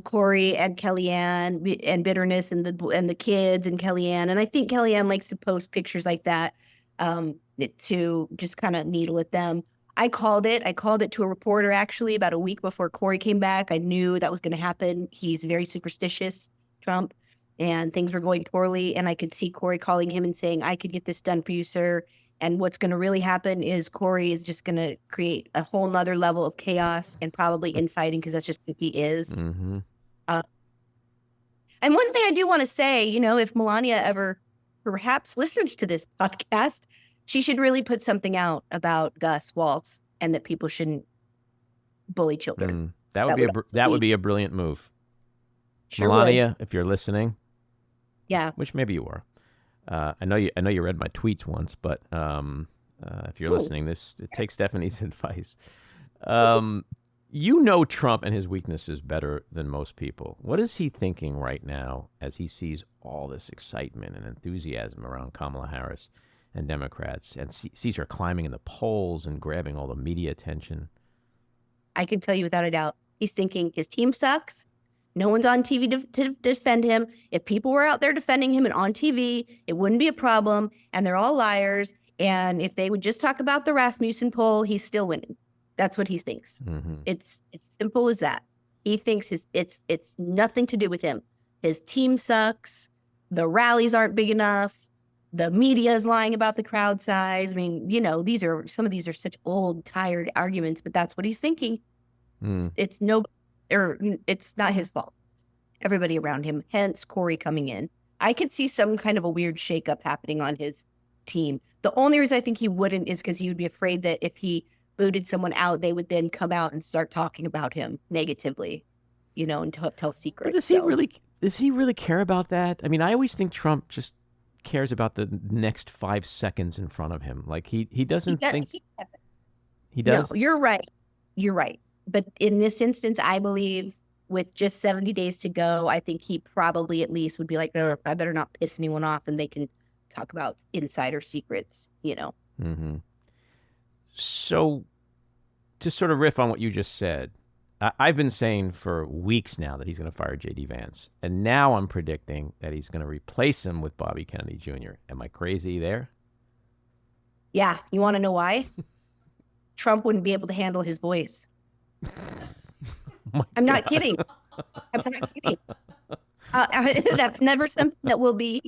Corey and Kellyanne and bitterness and the kids and Kellyanne. And I think Kellyanne likes to post pictures like that to just kind of needle at them. I called it to a reporter actually about a week before Corey came back. I knew that was going to happen. He's very superstitious, Trump, and things were going poorly. And I could see Corey calling him and saying, I could get this done for you, sir. And what's going to really happen is Corey is just going to create a whole nother level of chaos and probably infighting, because that's just who he is. And one thing I do want to say, if Melania ever perhaps listens to this podcast, she should really put something out about Gus Waltz and that people shouldn't bully children. That would be a brilliant move. Sure Melania, if you're listening, yeah, which maybe you are. I know you read my tweets once, but if you're listening, take Stephanie's advice. Trump and his weaknesses better than most people. What is he thinking right now as he sees all this excitement and enthusiasm around Kamala Harris and Democrats and sees her climbing in the polls and grabbing all the media attention? I can tell you without a doubt, he's thinking his team sucks. No one's on TV to defend him. If people were out there defending him and on TV, it wouldn't be a problem. And they're all liars. And if they would just talk about the Rasmussen poll, he's still winning. That's what he thinks. Mm-hmm. It's simple as that. He thinks it's nothing to do with him. His team sucks. The rallies aren't big enough. The media is lying about the crowd size. I mean, some of these are such old, tired arguments, but that's what he's thinking. It's not his fault. Everybody around him, hence Corey coming in. I could see some kind of a weird shakeup happening on his team. The only reason I think he wouldn't is because he would be afraid that if he booted someone out, they would then come out and start talking about him negatively, and tell secrets. But does he really care about that? I mean, I always think Trump just cares about the next 5 seconds in front of him. Like he doesn't think he does. No, you're right. But in this instance, I believe with just 70 days to go, I think he probably at least would be like, oh, I better not piss anyone off, and they can talk about insider secrets, Mm-hmm. So to sort of riff on what you just said, I've been saying for weeks now that he's going to fire JD Vance. And now I'm predicting that he's going to replace him with Bobby Kennedy Jr. Am I crazy there? Yeah. You want to know why? Trump wouldn't be able to handle his voice. I'm not kidding. That's never something that will be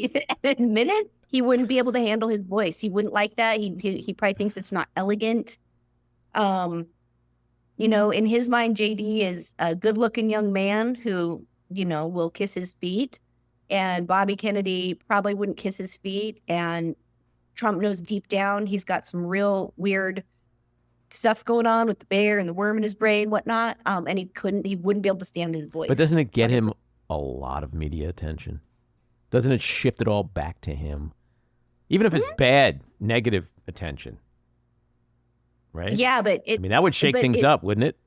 admitted. He wouldn't be able to handle his voice. He wouldn't like that. He probably thinks it's not elegant. In his mind, JD is a good-looking young man who, will kiss his feet. And Bobby Kennedy probably wouldn't kiss his feet. And Trump knows deep down he's got some real weird stuff going on with the bear and the worm in his brain, whatnot. And he wouldn't be able to stand his voice. But doesn't it get him a lot of media attention? Doesn't it shift it all back to him? Even if it's bad, negative attention. Right? Yeah, but that would shake things up, wouldn't it?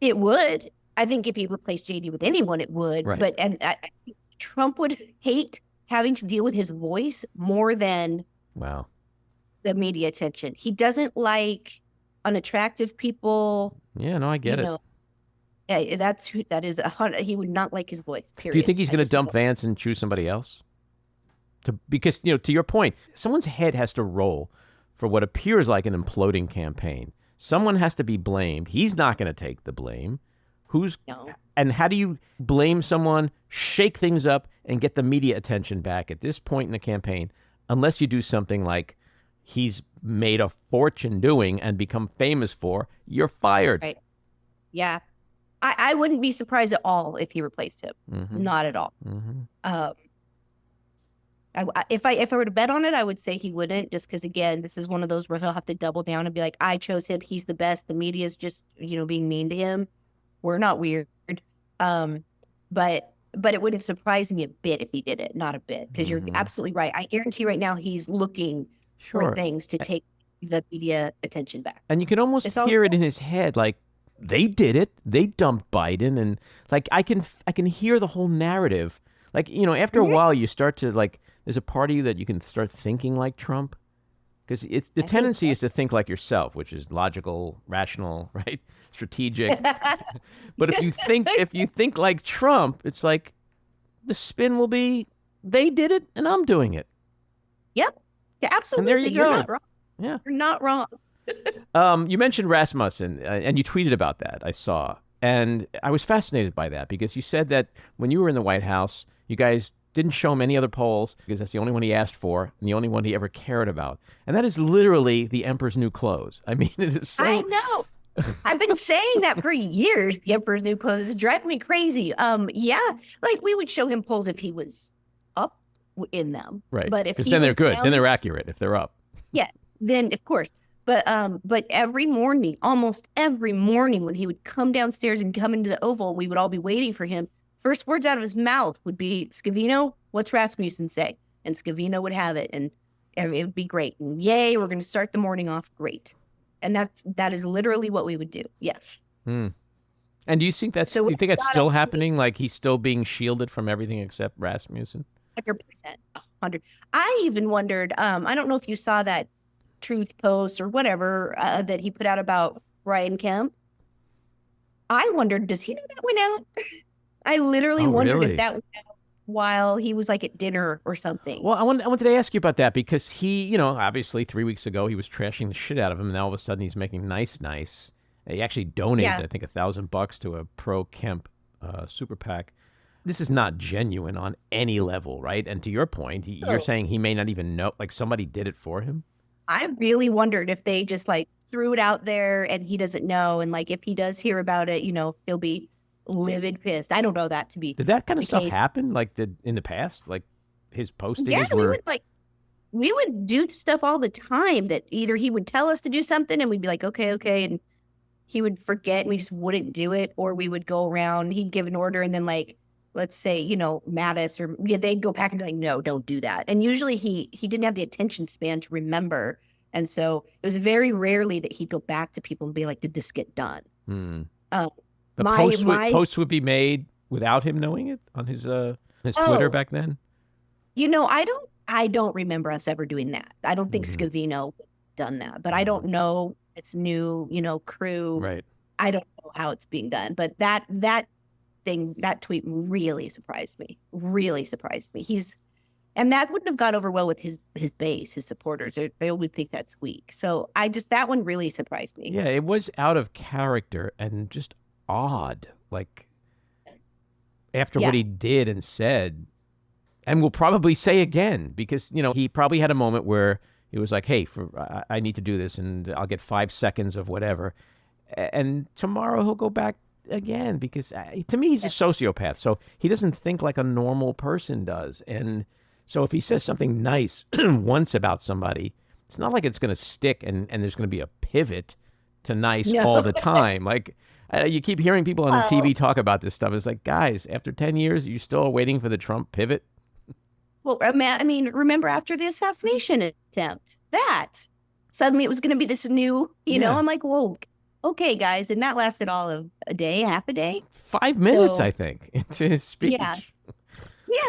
It would. I think if he replaced JD with anyone, it would. Right. But I think Trump would hate having to deal with his voice more than the media attention. He doesn't like unattractive people. Yeah, no, I get it. Yeah, that is he would not like his voice. Period. Do you think he's going to dump Vance and choose somebody else? Because to your point, someone's head has to roll for what appears like an imploding campaign. Someone has to be blamed. He's not going to take the blame. And how do you blame someone, shake things up, and get the media attention back at this point in the campaign, unless you do something like he's made a fortune doing and become famous for? You're fired. Right. Yeah. I wouldn't be surprised at all if he replaced him. Mm-hmm. Not at all. Mm-hmm. If I were to bet on it, I would say he wouldn't, just because, again, this is one of those where he'll have to double down and be like, I chose him. He's the best. The media's just, being mean to him. We're not weird. But it wouldn't surprise me a bit if he did it. Not a bit, because you're absolutely right. I guarantee right now he's looking for things to take the media attention back. And you can almost hear it in his head, like, they did it. They dumped Biden. And like, I can hear the whole narrative. Like, after a while you start to there's a part of you that you can start thinking like Trump. Because the tendency is to think like yourself, which is logical, rational, right? Strategic. But if you think like Trump, it's like the spin will be, they did it and I'm doing it. Yep. Yeah, absolutely. And there you go. You're not wrong. Yeah. You're not wrong. You mentioned Rasmussen, and you tweeted about that, I saw. And I was fascinated by that because you said that when you were in the White House, you guys didn't show him any other polls because that's the only one he asked for and the only one he ever cared about. And that is literally the emperor's new clothes. I mean, it is so... I know. I've been saying that for years. The Emperor's New Clothes is driving me crazy. Yeah, like we would show him polls if he was up in them, Right. But if because he then they're was good. down, Then they're accurate if they're up. yeah, then of course. But every morning, almost every morning, when he would come downstairs and come into the Oval, we would all be waiting for him. First words out of his mouth would be, "Scavino, what's Rasmussen say?" And Scavino would have it, and it would be great. And yay, we're going to start the morning off great. And that is literally what we would do. Yes. And do you think that's still happening? Like he's still being shielded from everything except Rasmussen? 100%. 100. I even wondered, I don't know if you saw that Truth post or whatever that he put out about Ryan Kemp. I wondered, does he know that went out? I literally wondered if that went out while he was like at dinner or something. Well, I wanted to ask you about that because he, obviously 3 weeks ago he was trashing the shit out of him, and now all of a sudden he's making nice. He actually donated, I think, $1,000 to a pro Kemp super PAC. This is not genuine on any level, right? And to your point, you're saying he may not even know, like somebody did it for him? I really wondered if they just like threw it out there and he doesn't know. And like if he does hear about it, he'll be livid pissed. I don't know that to be. Did that kind of stuff happen in the past? Like his postings were. We would do stuff all the time that either he would tell us to do something and we'd be like, okay. And he would forget and we just wouldn't do it. Or we would go around, he'd give an order and then like, let's say, Mattis or they'd go back and be like, no, don't do that. And usually he didn't have the attention span to remember. And so it was very rarely that he'd go back to people and be like, did this get done? Posts would be made without him knowing it on his Twitter back then? I don't remember us ever doing that. I don't think Scavino done that, but I don't know its new, crew. Right. I don't know how it's being done, but that tweet really surprised me. And that wouldn't have gone over well with his base, his supporters. They would think that's weak. So that one really surprised me. Yeah, it was out of character and just odd. Like after what he did and said, and will probably say again, because, he probably had a moment where he was like, hey, I need to do this and I'll get 5 seconds of whatever. And tomorrow he'll go back again, because to me, he's a sociopath. So he doesn't think like a normal person does. And so if he says something nice once about somebody, it's not like it's going to stick and there's going to be a pivot to nice all the time. Like you keep hearing people on TV talk about this stuff. It's like, guys, after 10 years, are you still waiting for the Trump pivot? Well, remember after the assassination attempt, that suddenly it was going to be this new, I'm like, whoa. Okay, guys, and that lasted all of a day, half a day. 5 minutes, I think, into his speech. Yeah.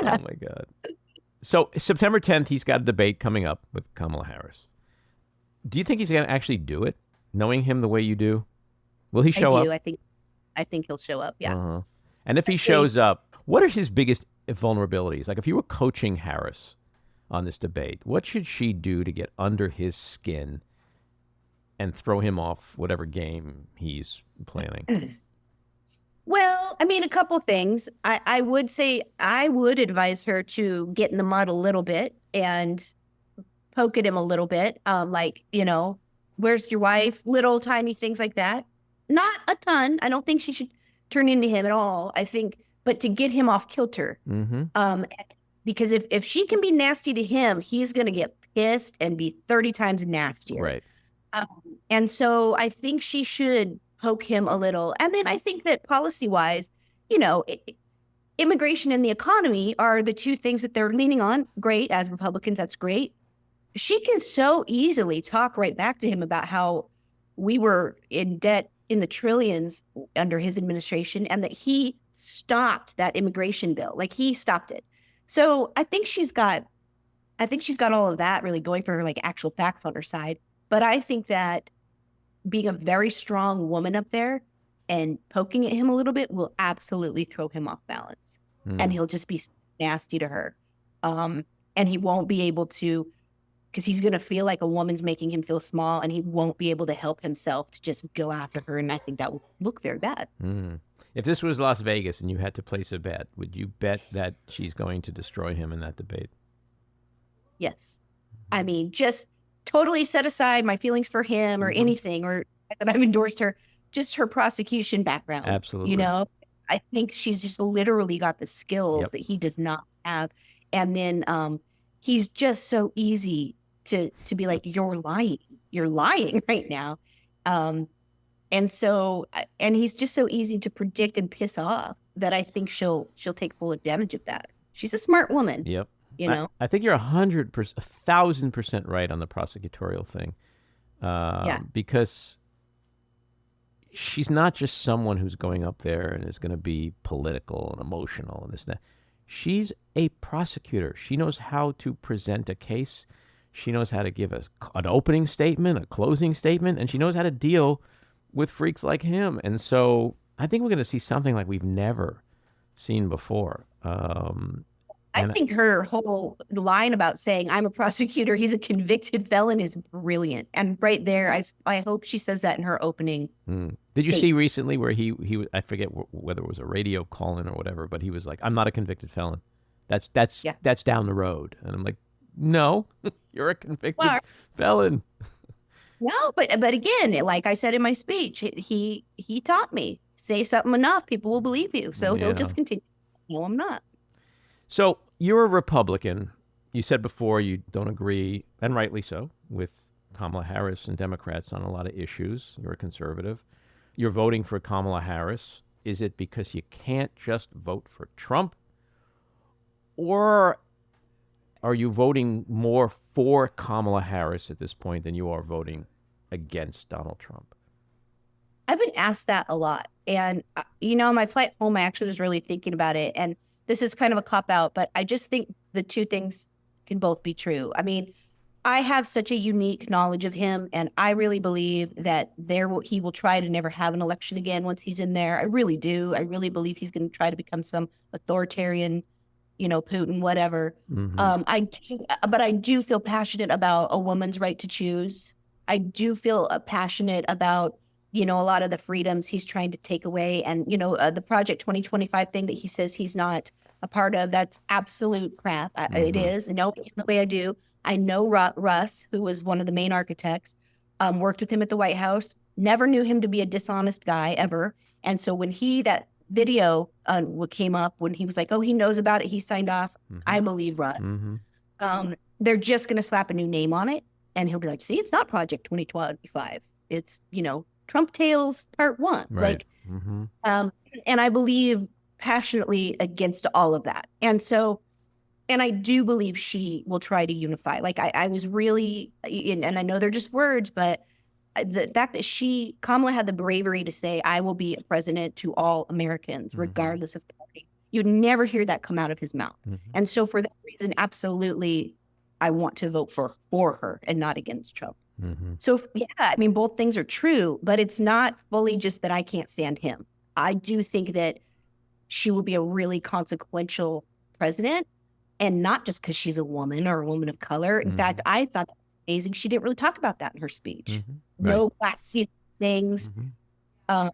Oh, my God. So September 10th, he's got a debate coming up with Kamala Harris. Do you think he's going to actually do it, knowing him the way you do? Will he show up? I think he'll show up, yeah. Uh-huh. And if he shows up, what are his biggest vulnerabilities? Like if you were coaching Harris on this debate, what should she do to get under his skin and throw him off whatever game he's planning? Well, a couple things. I would say I would advise her to get in the mud a little bit and poke at him a little bit. Where's your wife? Little tiny things like that. Not a ton. I don't think she should turn into him at all. I think, but to get him off kilter. Because if she can be nasty to him, he's going to get pissed and be 30 times nastier. Right. And so I think she should poke him a little. And then I think that policy-wise, immigration and the economy are the two things that they're leaning on. Great. As Republicans, that's great. She can so easily talk right back to him about how we were in debt in the trillions under his administration and that he stopped that immigration bill. Like he stopped it. So I think she's got all of that really going for her, like actual facts on her side. But I think that being a very strong woman up there and poking at him a little bit will absolutely throw him off balance. And he'll just be nasty to her. And he won't be able to, because he's going to feel like a woman's making him feel small and he won't be able to help himself to just go after her. And I think that will look very bad. If this was Las Vegas and you had to place a bet, would you bet that she's going to destroy him in that debate? Yes. Just totally set aside my feelings for him or anything, or that I've endorsed her. just her prosecution background. Absolutely. You know, I think she's just literally got the skills Yep. that he does not have. And then he's just so easy to be like, you're lying right now. And he's just so easy to predict and piss off that I think she'll take full advantage of that. She's a smart woman. Yep. You know, I think you're 1,000% right on the prosecutorial thing. Because she's not just someone who's going up there and is going to be political and emotional and this and that. She's a prosecutor. She knows how to present a case. She knows how to give an opening statement, a closing statement, and she knows how to deal with freaks like him. And so I think we're going to see something like we've never seen before. I think her whole line about saying, I'm a prosecutor, he's a convicted felon is brilliant. And right there, I hope she says that in her opening. Did you see recently where he I forget whether it was a radio call-in or whatever, but he was like, I'm not a convicted felon. That's down the road. And I'm like, no, you're a convicted felon. No, but again, like I said in my speech, he taught me, say something enough, people will believe you. So he'll just continue. No, I'm not. So you're a Republican. You said before you don't agree, and rightly so, with Kamala Harris and Democrats on a lot of issues. You're a conservative. You're voting for Kamala Harris. Is it because you can't just vote for Trump? Or are you voting more for Kamala Harris at this point than you are voting against Donald Trump? I've been asked that a lot. And, on my flight home, I actually was really thinking about it. And this is kind of a cop-out, but I just think the two things can both be true. I mean, I have such a unique knowledge of him, and I really believe that he will try to never have an election again once he's in there. I really do. I really believe he's going to try to become some authoritarian, Putin, whatever. But I do feel passionate about a woman's right to choose. I do feel passionate about, a lot of the freedoms he's trying to take away. And, the Project 2025 thing that he says he's not a part of, that's absolute crap. It is. No, the way I do. I know Russ, who was one of the main architects, worked with him at the White House, never knew him to be a dishonest guy ever. And so when that video came up, when he was like, oh, he knows about it, he signed off, I believe Russ. They're just going to slap a new name on it. And he'll be like, see, it's not Project 2025. It's, Trump Tales Part 1. Right. And I believe passionately against all of that. And I do believe she will try to unify. Like I was really, and I know they're just words, but the fact that Kamala had the bravery to say, I will be a president to all Americans, regardless of party. You'd never hear that come out of his mouth. And so for that reason, absolutely, I want to vote for her and not against Trump. So, both things are true, but it's not fully just that I can't stand him. I do think that she will be a really consequential president, and not just because she's a woman or a woman of color. In fact, I thought that was amazing. She didn't really talk about that in her speech. No classy things. And,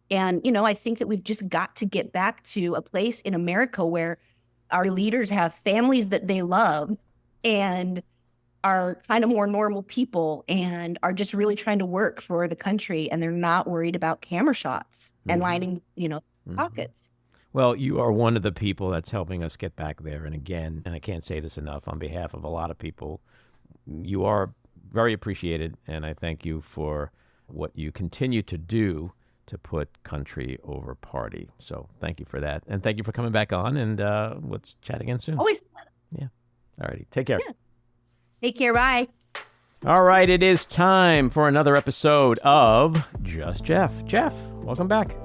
I think that we've just got to get back to a place in America where our leaders have families that they love and are kind of more normal people and are just really trying to work for the country, and they're not worried about camera shots and lining, pockets. Well, you are one of the people that's helping us get back there. And again, and I can't say this enough on behalf of a lot of people, you are very appreciated, and I thank you for what you continue to do to put country over party. So thank you for that. And thank you for coming back on, and let's chat again soon. Always. Yeah. All righty. Take care. Yeah. Take care. Bye. All right. It is time for another episode of Just Jeff. Jeff, welcome back.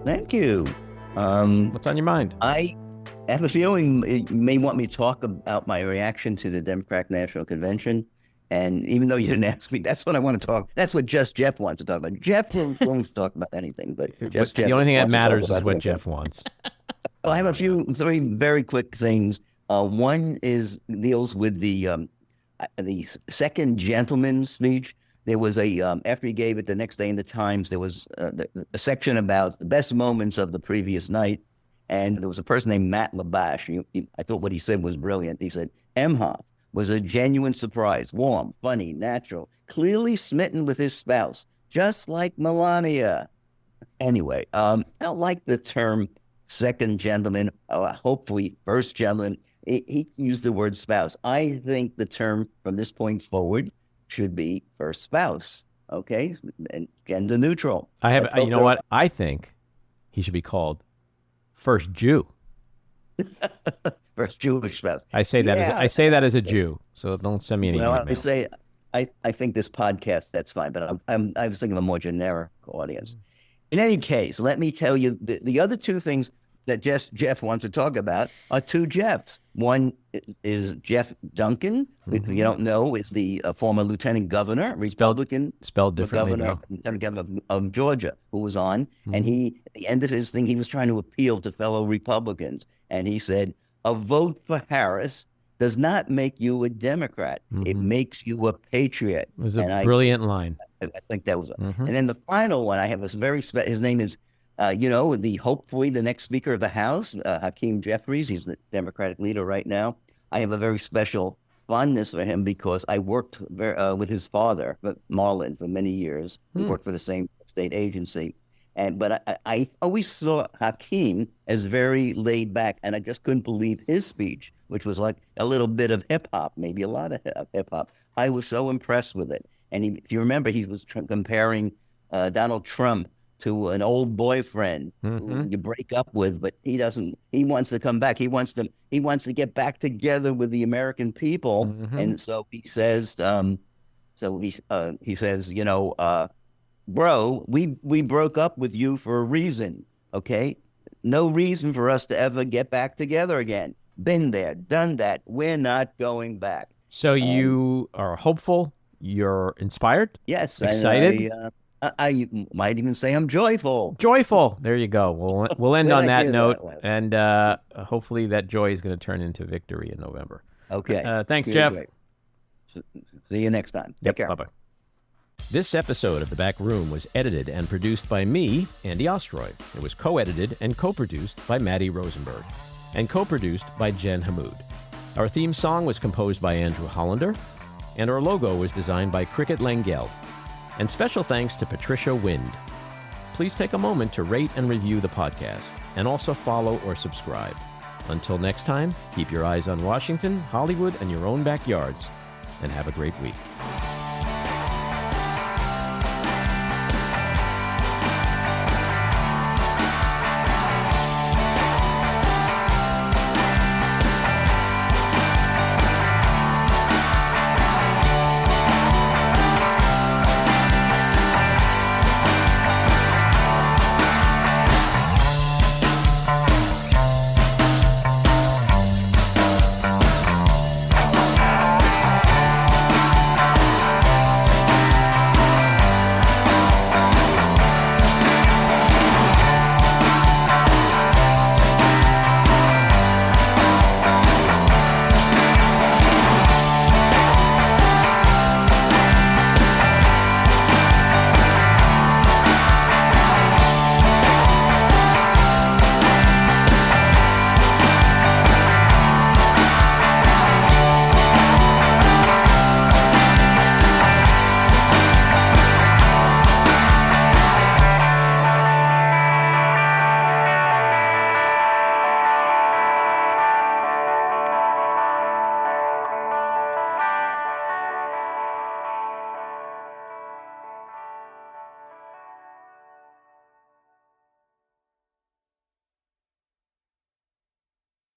Thank you. What's on your mind? I have a feeling you may want me to talk about my reaction to the Democratic National Convention. And even though you didn't ask me, that's what I want to talk. That's what Just Jeff wants to talk about. Jeff won't talk about anything, but Just Jeff. The only thing that wants to talk matters is about what something. Jeff wants. Well, I have three very quick things. One deals with the second gentleman's speech. There was after he gave it the next day in the Times, there was a section about the best moments of the previous night. And there was a person named Matt Labash. I thought what he said was brilliant. He said, Emhoff was a genuine surprise, warm, funny, natural, clearly smitten with his spouse, just like Melania. Anyway, I don't like the term second gentleman, hopefully first gentleman. He used the word spouse. I think the term from this point forward should be first spouse, okay? And gender neutral. You know what? I think he should be called first Jew. First Jewish spouse. I say that as a Jew, so don't send me any email. I say, I think this podcast, that's fine, but I was thinking of a more generic audience. In any case, let me tell you, the other two things that Jeff wants to talk about are two Jeffs. One is Jeff Duncan, if you don't know, is the former lieutenant governor, Republican. Spelled differently. Lieutenant governor of Georgia, who was on. And he, at the end of his thing, he was trying to appeal to fellow Republicans. And he said, a vote for Harris does not make you a Democrat. It makes you a patriot. It was a brilliant line. I think that was it. And then the final one, I have this very his name is, hopefully the next Speaker of the House, Hakeem Jeffries. He's the Democratic leader right now. I have a very special fondness for him because I worked with his father, Marlon, for many years. We worked for the same state agency. But I always saw Hakeem as very laid back, and I just couldn't believe his speech, which was like a little bit of hip hop, maybe a lot of hip hop. I was so impressed with it. And if you remember, he was comparing Donald Trump to an old boyfriend who you break up with, but he doesn't. He wants to come back. He wants to get back together with the American people. And so he says, bro, we broke up with you for a reason, okay? No reason for us to ever get back together again. Been there, done that. We're not going back. So you are hopeful. You're inspired. Yes, excited. I might even say I'm joyful. Joyful. There you go. We'll end on that note, and hopefully that joy is going to turn into victory in November. Okay. Thanks, Jeff. See you next time. Take care. Bye-bye. This episode of The Back Room was edited and produced by me, Andy Ostroy. It was co-edited and co-produced by Maddie Rosenberg, and co-produced by Jen Hammoud. Our theme song was composed by Andrew Hollander, and our logo was designed by Cricket Langell. And special thanks to Patricia Wind. Please take a moment to rate and review the podcast, and also follow or subscribe. Until next time, keep your eyes on Washington, Hollywood, and your own backyards, and have a great week.